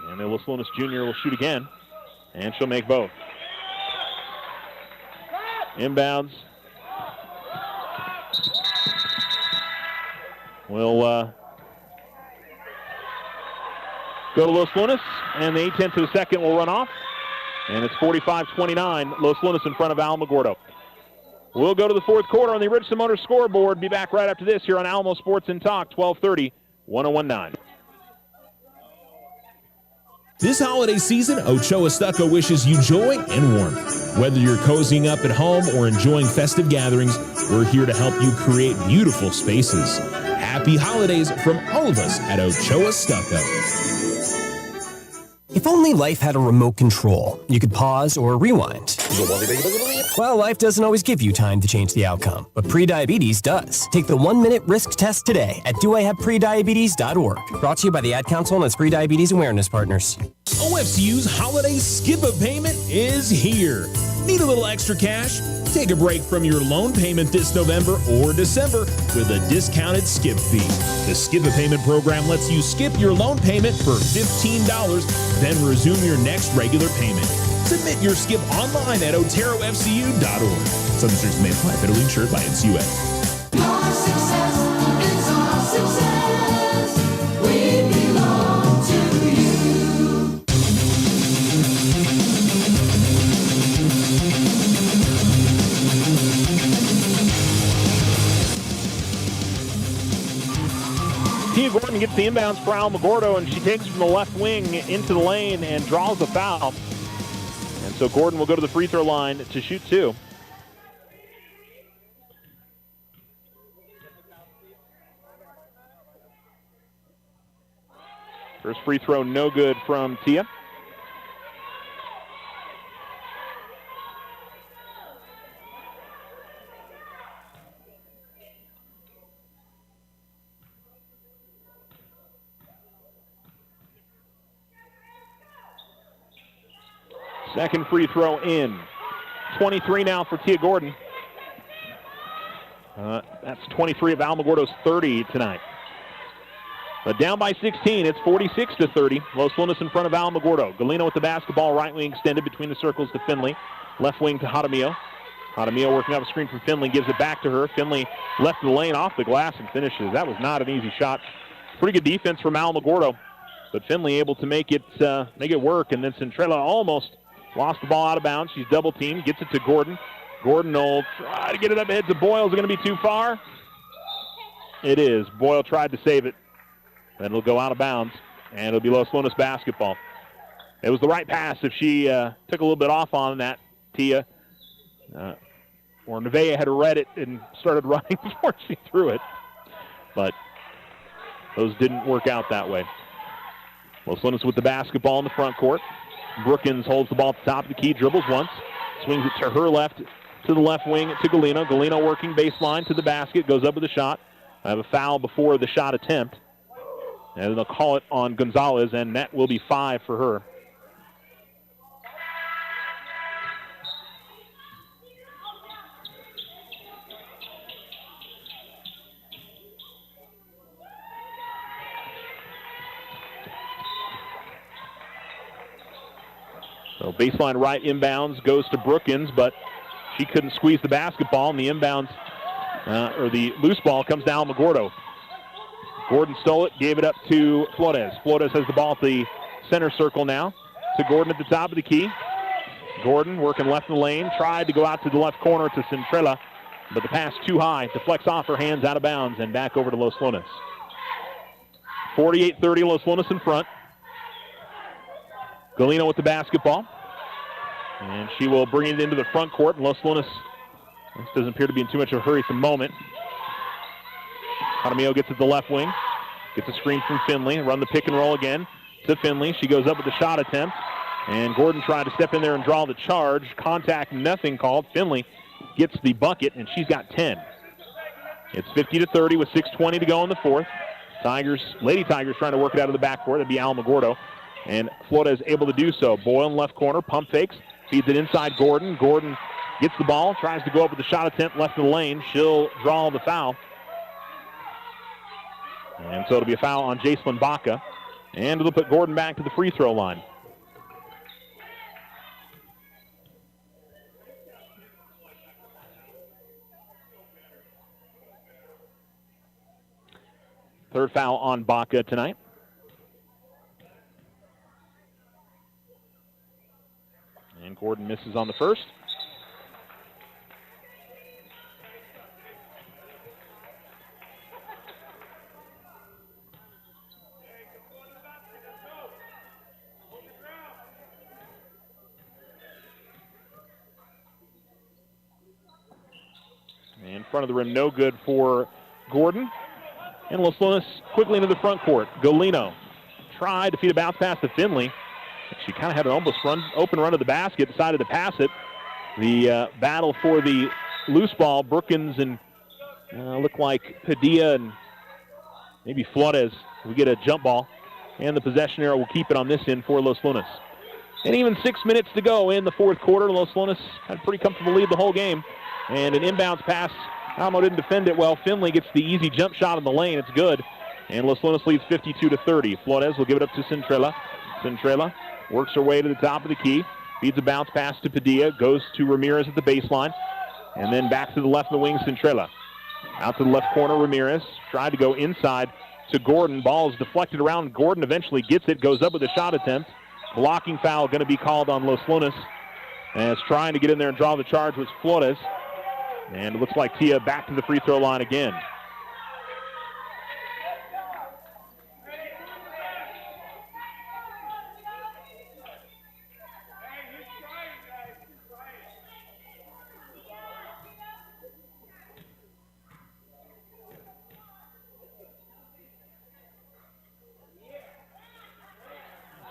And Los Lunas Jr. will shoot again. And she'll make both. Inbounds. We'll go to Los Lunas, and the 0.8 of a second will run off. And it's 45-29, Los Lunas in front of Alamogordo. We'll go to the fourth quarter on the Richardson Motors scoreboard. Be back right after this here on Alamo Sports and Talk, 1230, 1019. This holiday season, Ochoa Stucco wishes you joy and warmth. Whether you're cozying up at home or enjoying festive gatherings, we're here to help you create beautiful spaces. Happy holidays from all of us at Ochoa Stucco. If only life had a remote control, you could pause or rewind. Well, life doesn't always give you time to change the outcome, but prediabetes does. Take the 1-minute risk test today at doihaveprediabetes.org. Brought to you by the Ad Council and its Prediabetes Awareness Partners. OFCU's holiday skip a payment is here. Need a little extra cash? Take a break from your loan payment this November or December with a discounted skip fee. The Skip a Payment program lets you skip your loan payment for $15, then resume your next regular payment. Submit your skip online at oterofcu.org. Some restrictions may apply. Federally insured by NCUA. Your success is our success. We belong to you. Tia Gordon gets the inbounds for Alamogordo, and she takes from the left wing into the lane and draws a foul. And so Gordon will go to the free throw line to shoot two. First free throw no good from Tia. Second free throw in. 23 now for Tia Gordon. That's 23 of Alamogordo's 30 tonight. But down by 16, it's 46-30. Los Lunas in front of Alamogordo. Galino with the basketball, right wing extended between the circles to Finley. Left wing to Jaramillo. Jaramillo working up a screen from Finley, gives it back to her. Finley left the lane off the glass and finishes. That was not an easy shot. Pretty good defense from Alamogordo, but Finley able to make it work, and then Centrella almost lost the ball out of bounds. She's double teamed, gets it to Gordon. Gordon will try to get it up ahead to Boyle. Is it going to be too far? It is. Boyle tried to save it. Then it'll go out of bounds, and it'll be Los Lunas basketball. It was the right pass if she took a little bit off on that, Tia. Or Nevaeh had read it and started running before she threw it. But those didn't work out that way. Los Lunas with the basketball in the front court. Brookins holds the ball at the top of the key, dribbles once, swings it to her left, to the left wing to Galino. Galino working baseline to the basket, goes up with a shot. I have a foul before the shot attempt. And they'll call it on Gonzalez, and that will be 5 for her. So baseline right inbounds goes to Brookins, but she couldn't squeeze the basketball, and the inbounds, or the loose ball comes to Alamogordo. Gordon stole it, gave it up to Flores. Flores has the ball at the center circle now to Gordon at the top of the key. Gordon working left in the lane, tried to go out to the left corner to Centrella, but the pass too high, deflects off her hands out of bounds and back over to Los Lunas. 48-30, Los Lunas in front. Galino with the basketball, and she will bring it into the front court, and Los Lunas doesn't appear to be in too much of a hurry at the moment. Jaramillo gets it to the left wing, gets a screen from Finley, run the pick and roll again to Finley. She goes up with the shot attempt, and Gordon tried to step in there and draw the charge. Contact, nothing called. Finley gets the bucket, and she's got 10. It's 50-30 with 6:20 to go in the fourth. Lady Tigers trying to work it out of the backcourt. That'd be Alamogordo. And Flores able to do so. Boyle in left corner, pump fakes, feeds it inside Gordon. Gordon gets the ball, tries to go up with the shot attempt left of the lane. She'll draw the foul. And so it'll be a foul on Jacelyn Baca. And it'll put Gordon back to the free throw line. Third foul on Baca tonight. And Gordon misses on the first. In front of the rim, no good for Gordon. And Los Lunas quickly into the front court. Galino tried to feed a bounce pass to Finley. She kind of had an almost open run to the basket, decided to pass it. The battle for the loose ball, Brookins and look like Padilla and maybe Flores will get a jump ball. And the possession arrow will keep it on this end for Los Lunas. And even 6 minutes to go in the fourth quarter. Los Lunas had a pretty comfortable lead the whole game. And an inbounds pass. Alamo didn't defend it well. Finley gets the easy jump shot in the lane. It's good. And Los Lunas leads 52-30. Flores will give it up to Centrella. Centrella works her way to the top of the key. Feeds a bounce pass to Padilla. Goes to Ramirez at the baseline. And then back to the left of the wing, Centrella. Out to the left corner, Ramirez. Tried to go inside to Gordon. Ball is deflected around. Gordon eventually gets it. Goes up with a shot attempt. Blocking foul going to be called on Los Lunas. As trying to get in there and draw the charge was Flores. And it looks like Tia back to the free throw line again.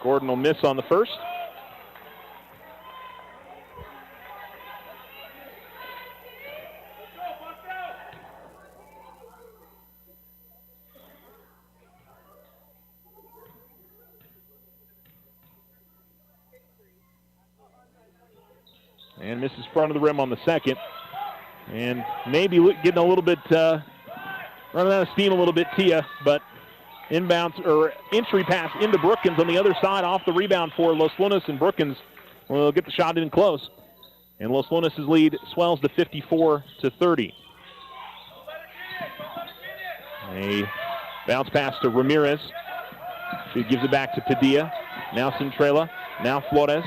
Gordon will miss on the first. And misses front of the rim on the second. And maybe getting a little bit, running out of steam a little bit, Tia, but inbounds or entry pass into Brookins on the other side off the rebound for Los Lunas, and Brookins will get the shot in close. And Los Lunas' lead swells to 54-30. A bounce pass to Ramirez. She gives it back to Padilla. Now Centrella. Now Flores.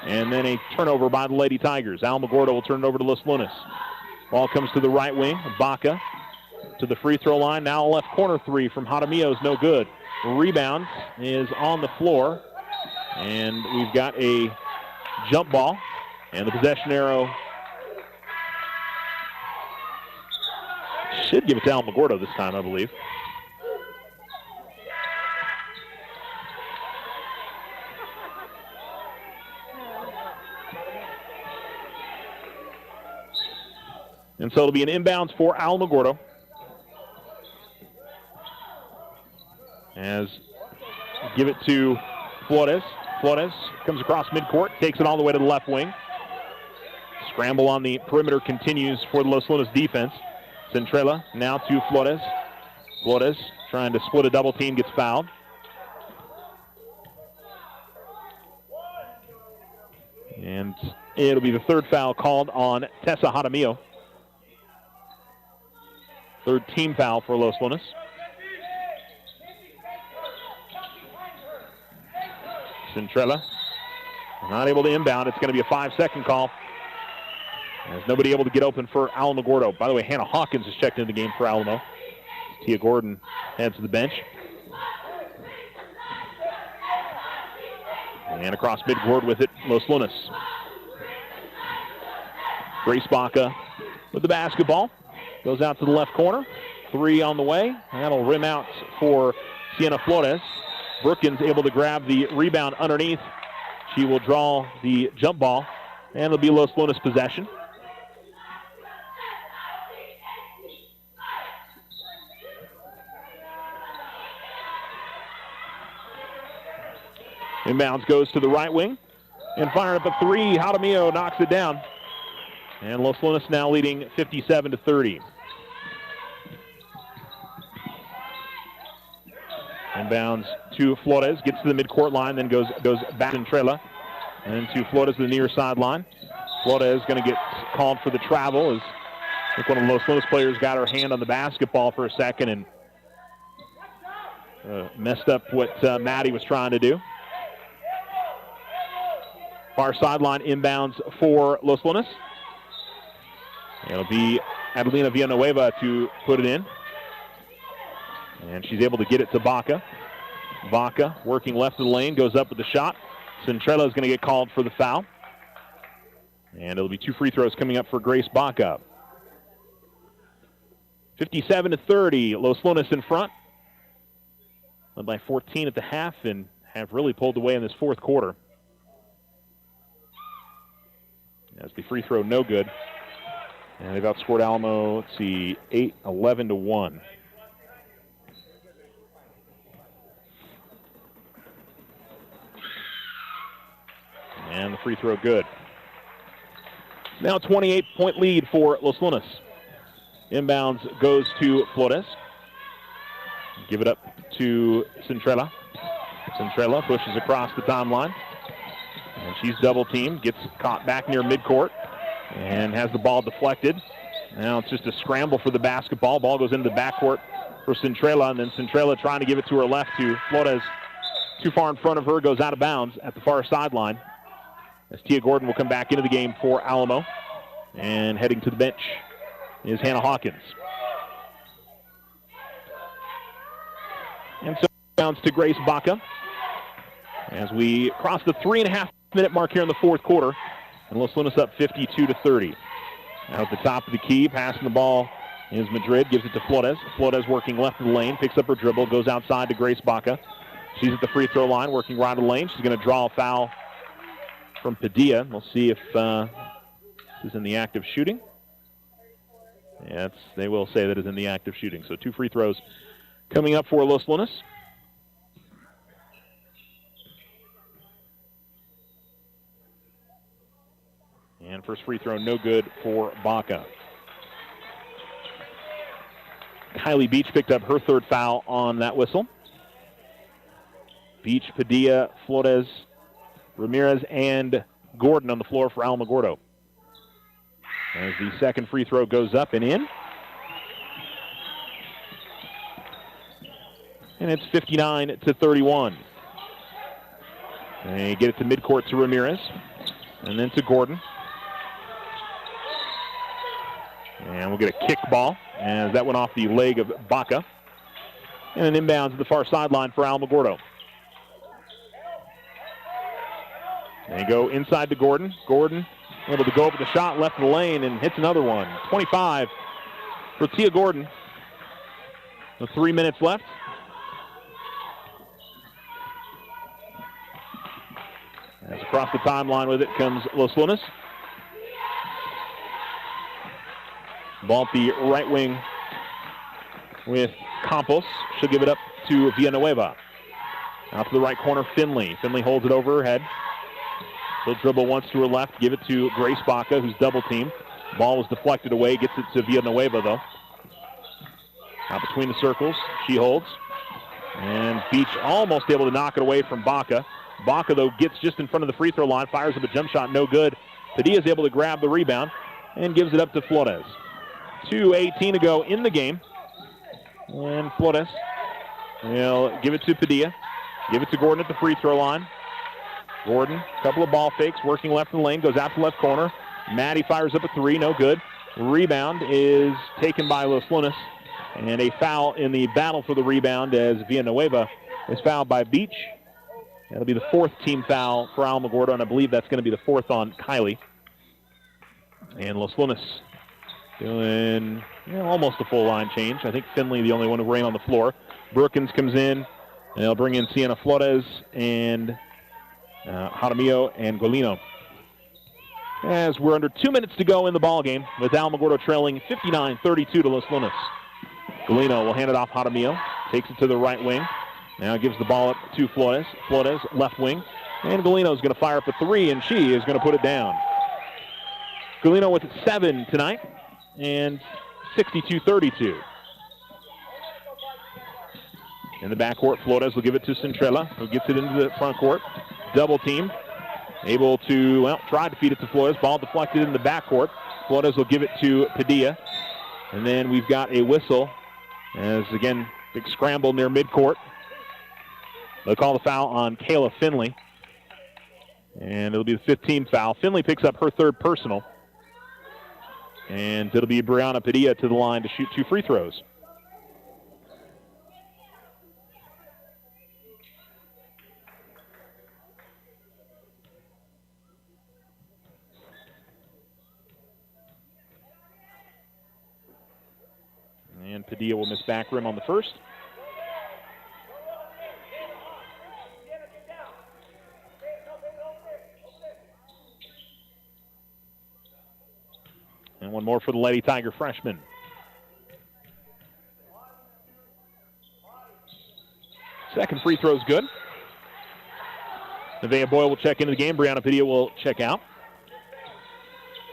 And then a turnover by the Lady Tigers. Alamogordo will turn it over to Los Lunas. Ball comes to the right wing. Baca to the free throw line. Now a left corner three from Jaramillo is no good. Rebound is on the floor. And we've got a jump ball. And the possession arrow should give it to Alamogordo this time, I believe. And so it'll be an inbounds for Alamogordo. As give it to Flores. Flores comes across midcourt, takes it all the way to the left wing. Scramble on the perimeter continues for the Los Lunas defense. Centrella now to Flores. Flores trying to split a double team, gets fouled. And it'll be the third foul called on Tessa Jaramillo. Third team foul for Los Lunas. Centrella not able to inbound. It's going to be a 5-second call. There's nobody able to get open for Alamogordo. By the way, Hannah Hawkins has checked into the game for Alamo. Tia Gordon heads to the bench. And across midcourt with it, Los Lunas. Grace Baca with the basketball. Goes out to the left corner. Three on the way. That'll rim out for Sienna Flores. Brookins able to grab the rebound underneath. She will draw the jump ball, and it'll be Los Lunas possession. Inbounds goes to the right wing. And firing up a three, Jaramillo knocks it down. And Los Lunas now leading 57-30. Inbounds to Flores, gets to the midcourt line, then goes back to Centrella. And to Flores to the near sideline. Flores going to get called for the travel as I think one of the Los Lunas players got her hand on the basketball for a second and messed up what Maddie was trying to do. Far sideline inbounds for Los Lunas. It'll be Adelina Villanueva to put it in. And she's able to get it to Baca. Baca working left of the lane, goes up with the shot. Centrella is going to get called for the foul. And it'll be two free throws coming up for Grace Baca. 57-30, Los Lunas in front. Led by 14 at the half and have really pulled away in this fourth quarter. As the free throw no good. And they've outscored Alamo, let's see, 11-1. And the free throw good. Now 28-point lead for Los Lunas. Inbounds goes to Flores. Give it up to Centrella. Centrella pushes across the timeline. And she's double-teamed, gets caught back near midcourt, and has the ball deflected. Now it's just a scramble for the basketball. Ball goes into the backcourt for Centrella, and then Centrella trying to give it to her left to Flores. Too far in front of her, goes out of bounds at the far sideline. As Tia Gordon will come back into the game for Alamo. And heading to the bench is Hannah Hawkins. And so bounce to Grace Baca. As we cross the 3.5-minute mark here in the fourth quarter. And Los Lunas up 52-30. Now at the top of the key, passing the ball is Madrid, gives it to Flores. Flores working left of the lane, picks up her dribble, goes outside to Grace Baca. She's at the free throw line, working right of the lane. She's going to draw a foul from Padilla. We'll see if this is in the act of shooting. Yes, they will say that is in the act of shooting. So two free throws coming up for Los Lunas. And first free throw no good for Baca. Kylie Beach picked up her third foul on that whistle. Beach, Padilla, Flores, Ramirez, and Gordon on the floor for Alamogordo. as the second free throw goes up and in. And it's 59-31. They get it to midcourt to Ramirez, and then to Gordon. And we'll get a kick ball, as that went off the leg of Baca. And an inbounds at the far sideline for Alamogordo. They go inside to Gordon. Gordon able to go over the shot, left of the lane, and hits another one. 25 for Tia Gordon. With 3 minutes left. As across the timeline with it comes Los Lunas. Ball at the right wing with Campos. She'll give it up to Villanueva. Out to the right corner, Finley. Finley holds it over her head. She'll dribble once to her left, give it to Grace Baca, who's double teamed. Ball was deflected away, gets it to Villanueva, though. Out between the circles, she holds. And Beach almost able to knock it away from Baca. Baca, though, gets just in front of the free throw line, fires up a jump shot, no good. Padilla's able to grab the rebound and gives it up to Flores. 2:18 to go in the game. And Flores will give it to Padilla. Give it to Gordon at the free throw line. Gordon, a couple of ball fakes, working left in the lane, goes out to left corner. Maddie fires up a three, no good. Rebound is taken by Los Lunas. And a foul in the battle for the rebound as Villanueva is fouled by Beach. That'll be the fourth team foul for Alamogordo, and I believe that's going to be the fourth on Kylie. And Los Lunas doing almost a full line change. I think Finley the only one who ran on the floor. Brookins comes in, and they'll bring in Sienna Flores and Jaramillo and Golino. As we're under 2 minutes to go in the ball game, with Alamogordo trailing 59-32 to Los Lunas. Golino will hand it off Jaramillo, takes it to the right wing. Now gives the ball up to Flores. Flores, left wing. And Golino's going to fire up a three, and she is going to put it down. Golino with 7 tonight, and 62-32. In the backcourt, Flores will give it to Centrella, who gets it into the front court. Double team. Able to, try to feed it to Flores. Ball deflected in the backcourt. Flores will give it to Padilla. And then we've got a whistle as, again, big scramble near midcourt. They'll call the foul on Kayla Finley. And it'll be the 15th foul. Finley picks up her third personal. And it'll be Brianna Padilla to the line to shoot 2 free throws. And Padilla will miss back rim on the first. And one more for the Lady Tiger freshman. Second free throw is good. Nevaeh Boyle will check into the game. Brianna Padilla will check out.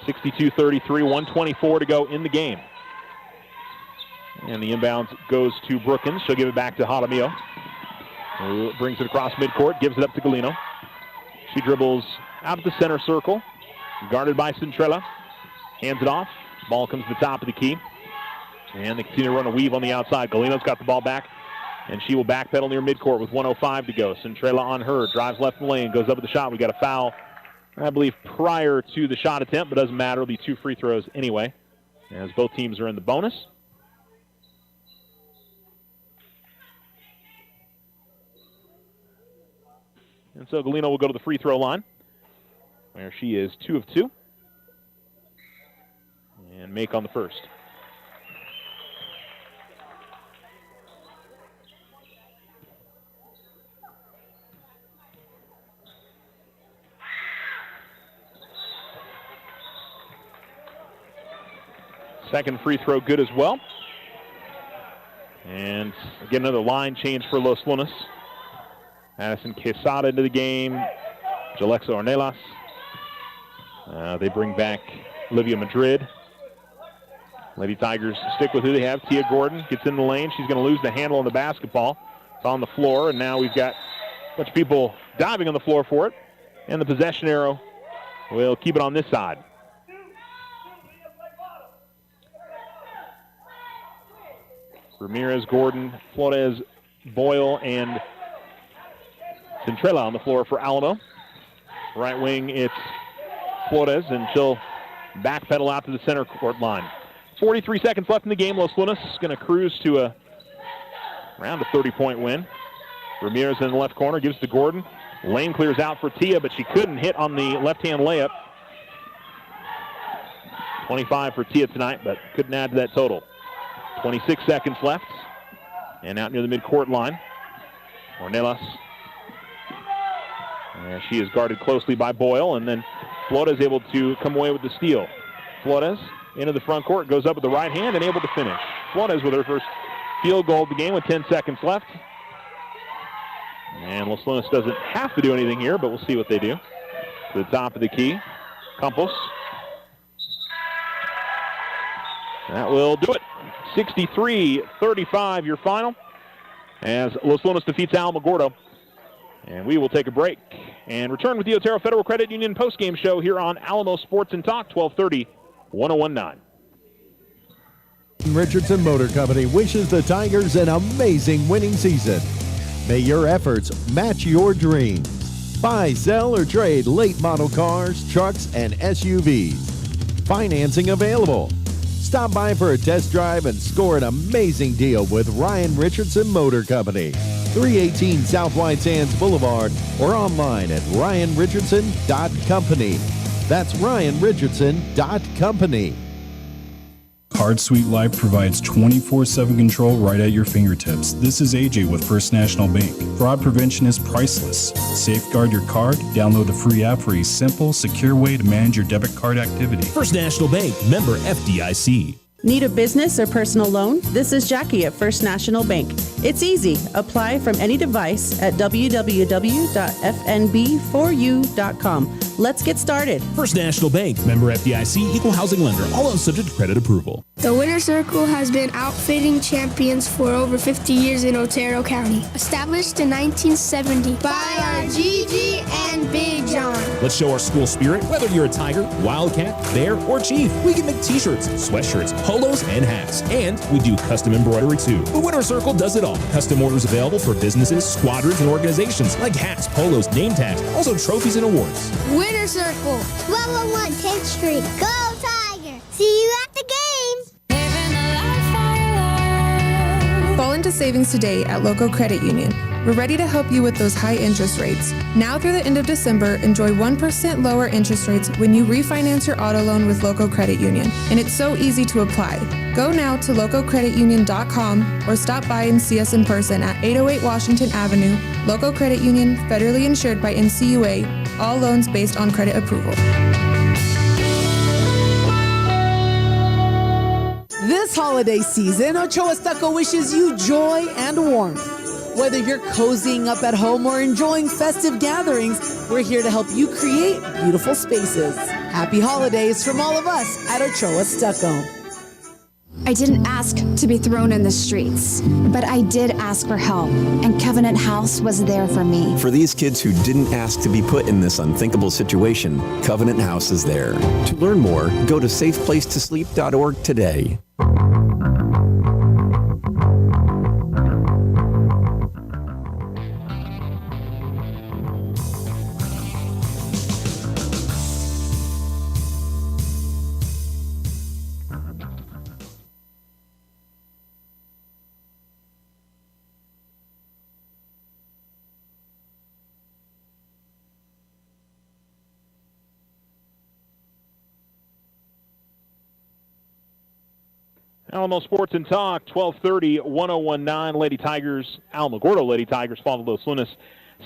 62-33, 1:24 to go in the game. And the inbounds goes to Brookins. She'll give it back to Jaramillo, who brings it across midcourt, gives it up to Golino. She dribbles out of the center circle, guarded by Centrella. Hands it off. Ball comes to the top of the key. And they continue to run a weave on the outside. Golino's got the ball back, and she will backpedal near midcourt with 1:05 to go. Centrella on her, drives left in the lane, goes up with the shot. We got a foul, I believe, prior to the shot attempt, but doesn't matter. It'll be 2 free throws anyway, as both teams are in the bonus. And so Golino will go to the free throw line, where she is 2 of 2. And make on the first. Second free throw good as well. And again, another line change for Los Lunas. Addison Quesada into the game. Jalexa Ornelas. They bring back Olivia Madrid. Lady Tigers stick with who they have. Tia Gordon gets in the lane. She's going to lose the handle on the basketball. It's on the floor, and now we've got a bunch of people diving on the floor for it. And the possession arrow will keep it on this side. Ramirez, Gordon, Flores, Boyle, and Centrella on the floor for Alamo. Right wing, it's Flores, and she'll backpedal out to the center court line. 43 seconds left in the game. Los Lunas is going to cruise to around a 30-point win. Ramirez in the left corner, gives to Gordon. Lane clears out for Tia, but she couldn't hit on the left-hand layup. 25 for Tia tonight, but couldn't add to that total. 26 seconds left. And out near the midcourt line, Ornelas. And she is guarded closely by Boyle, and then Flores able to come away with the steal. Flores into the front court, goes up with the right hand and able to finish. Flores with her first field goal of the game with 10 seconds left. And Los Lunas doesn't have to do anything here, but we'll see what they do. To the top of the key, Campos. That will do it. 63-35 your final as Los Lunas defeats Alamogordo. And we will take a break and return with the Otero Federal Credit Union postgame show here on Alamo Sports and Talk, 1230, 1019. Richardson Motor Company wishes the Tigers an amazing winning season. May your efforts match your dreams. Buy, sell, or trade late model cars, trucks, and SUVs. Financing available. Stop by for a test drive and score an amazing deal with Ryan Richardson Motor Company. 318 South White Sands Boulevard or online at ryanrichardson.company. That's ryanrichardson.company. Card Suite Life provides 24/7 control right at your fingertips. This is AJ with First National Bank. Fraud prevention is priceless. Safeguard your card. Download the free app for a simple, secure way to manage your debit card activity. First National Bank, member FDIC. Need a business or personal loan? This is Jackie at First National Bank. It's easy. Apply from any device at www.fnb4u.com. Let's get started. First National Bank, member FDIC, equal housing lender, all loans subject to credit approval. The Winner's Circle has been outfitting champions for over 50 years in Otero County. Established in 1970 by our Gigi and Big John. Let's show our school spirit. Whether you're a Tiger, Wildcat, Bear, or Chief, we can make t-shirts, sweatshirts, polos, and hats. And we do custom embroidery too. The Winner's Circle does it all. Custom orders available for businesses, squadrons, and organizations like hats, polos, name tags, also trophies and awards. Winner's Circle, 1201 10th Street. Go Tiger! See you at the game! Fall into savings today at Local Credit Union. We're ready to help you with those high interest rates. Now through the end of December, enjoy 1% lower interest rates when you refinance your auto loan with Local Credit Union. And it's so easy to apply. Go now to localcreditunion.com or stop by and see us in person at 808 Washington Avenue. Local Credit Union, federally insured by NCUA. All loans based on credit approval. This holiday season, Ochoa Stucco wishes you joy and warmth. Whether you're cozying up at home or enjoying festive gatherings, we're here to help you create beautiful spaces. Happy holidays from all of us at Ochoa Stucco. I didn't ask to be thrown in the streets, but I did ask for help, and Covenant House was there for me. For these kids who didn't ask to be put in this unthinkable situation, Covenant House is there. To learn more, go to safeplacetosleep.org today. Alamo Sports and Talk, 1230, 1019. Lady Tigers, Alamogordo Lady Tigers fall to Los Lunas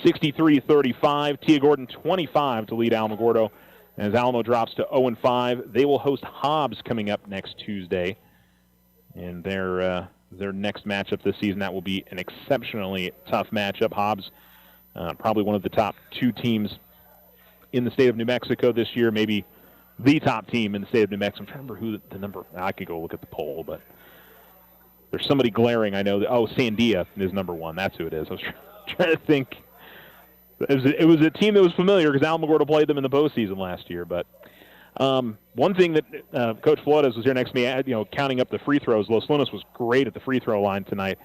63-35. Tia Gordon 25 to lead Alamogordo as Alamo drops to 0-5. They will host Hobbs coming up next Tuesday in their next matchup this season. That will be an exceptionally tough matchup. Hobbs, probably one of the top two teams in the state of New Mexico this year, maybe the top team in the state of New Mexico. I'm trying to remember who the number. I could go look at the poll, but there's somebody glaring. I know that. Oh, Sandia is number one. That's who it is. I was trying to think. It was a team that was familiar because Alamogordo played them in the postseason last year. But One thing that Coach Flores was here next to me, counting up the free throws. Los Lunas was great at the free throw line tonight.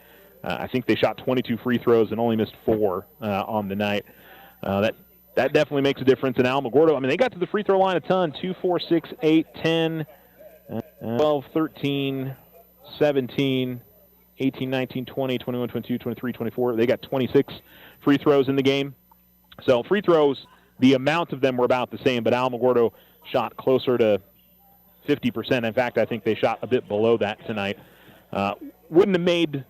I think they shot 22 free throws and only missed 4 on the night. That definitely makes a difference. In Alamogordo, they got to the free throw line a ton. 2, 4, 6, 8, 10, 12, 13, 17, 18, 19, 20, 21, 22, 23, 24. They got 26 free throws in the game. So free throws, the amount of them were about the same, but Alamogordo shot closer to 50%. In fact, I think they shot a bit below that tonight. Wouldn't have made...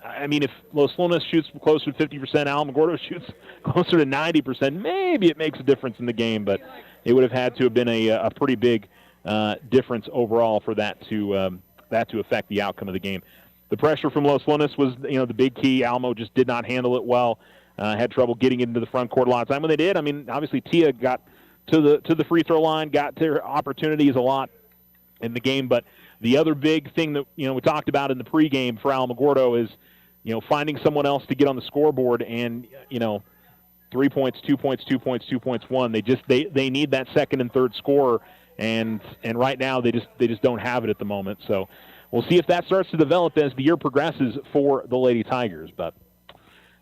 if Los Lunas shoots closer to 50%, Alamogordo shoots closer to 90%, maybe it makes a difference in the game, but it would have had to have been a pretty big difference overall for that to affect the outcome of the game. The pressure from Los Lunas was, the big key. Alamo just did not handle it well. Had trouble getting into the front court a lot of time. When they did, obviously Tia got to the free throw line, got their opportunities a lot in the game. But the other big thing that we talked about in the pregame for Alamogordo is finding someone else to get on the scoreboard, and 3 points, 2 points, 2 points, 2 points, 1. They need that second and third scorer, and right now they just don't have it at the moment. So we'll see if that starts to develop as the year progresses for the Lady Tigers. But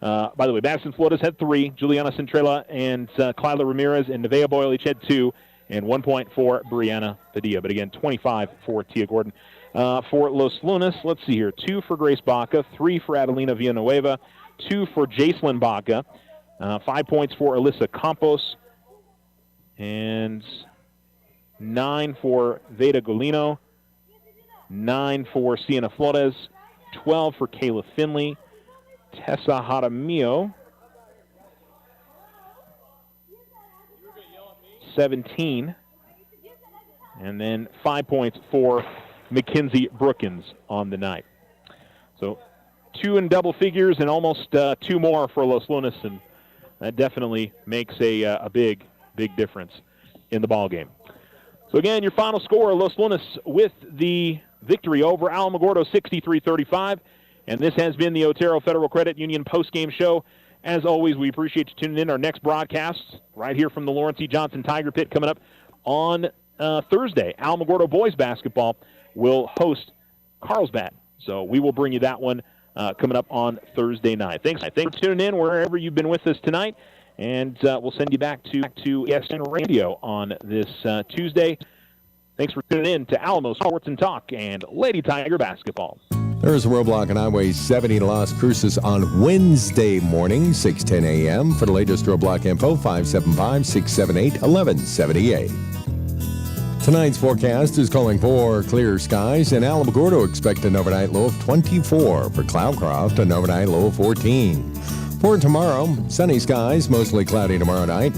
by the way, Madison Flores had 3, Juliana Centrella and Clyla Ramirez, and Nevaeh Boyle each had 2, and 1 point for Brianna Padilla. But again, 25 for Tia Gordon. For Los Lunas, let's see here, 2 for Grace Baca, 3 for Adelina Villanueva, 2 for Jacelyn Baca, 5 points for Alyssa Campos, and 9 for Veda Golino, 9 for Sienna Flores, 12 for Kayla Finley, Tessa Jaramillo, 17, and then 5 points for Mackenzie Brookins on the night. So 2 in double figures and almost 2 more for Los Lunas, and that definitely makes a big difference in the ball game. So again, your final score, Los Lunas with the victory over Alamogordo 63-35, and this has been the Otero Federal Credit Union postgame show. As always, we appreciate you tuning in. Our next broadcast right here from the Lawrence E. Johnson Tiger Pit coming up on Thursday. Alamogordo boys basketball will host Carlsbad. So we will bring you that one coming up on Thursday night. Thanks for tuning in wherever you've been with us tonight, and we'll send you back to ESN Radio on this Tuesday. Thanks for tuning in to Alamo Sports and Talk and Lady Tiger Basketball. There's a roadblock on Highway 70 to Las Cruces on Wednesday morning, 6:10 a.m. For the latest roadblock info, 575-678-1178. Tonight's forecast is calling for clear skies, and Alamogordo expect an overnight low of 24. For Cloudcroft, an overnight low of 14. For tomorrow, sunny skies, mostly cloudy tomorrow night.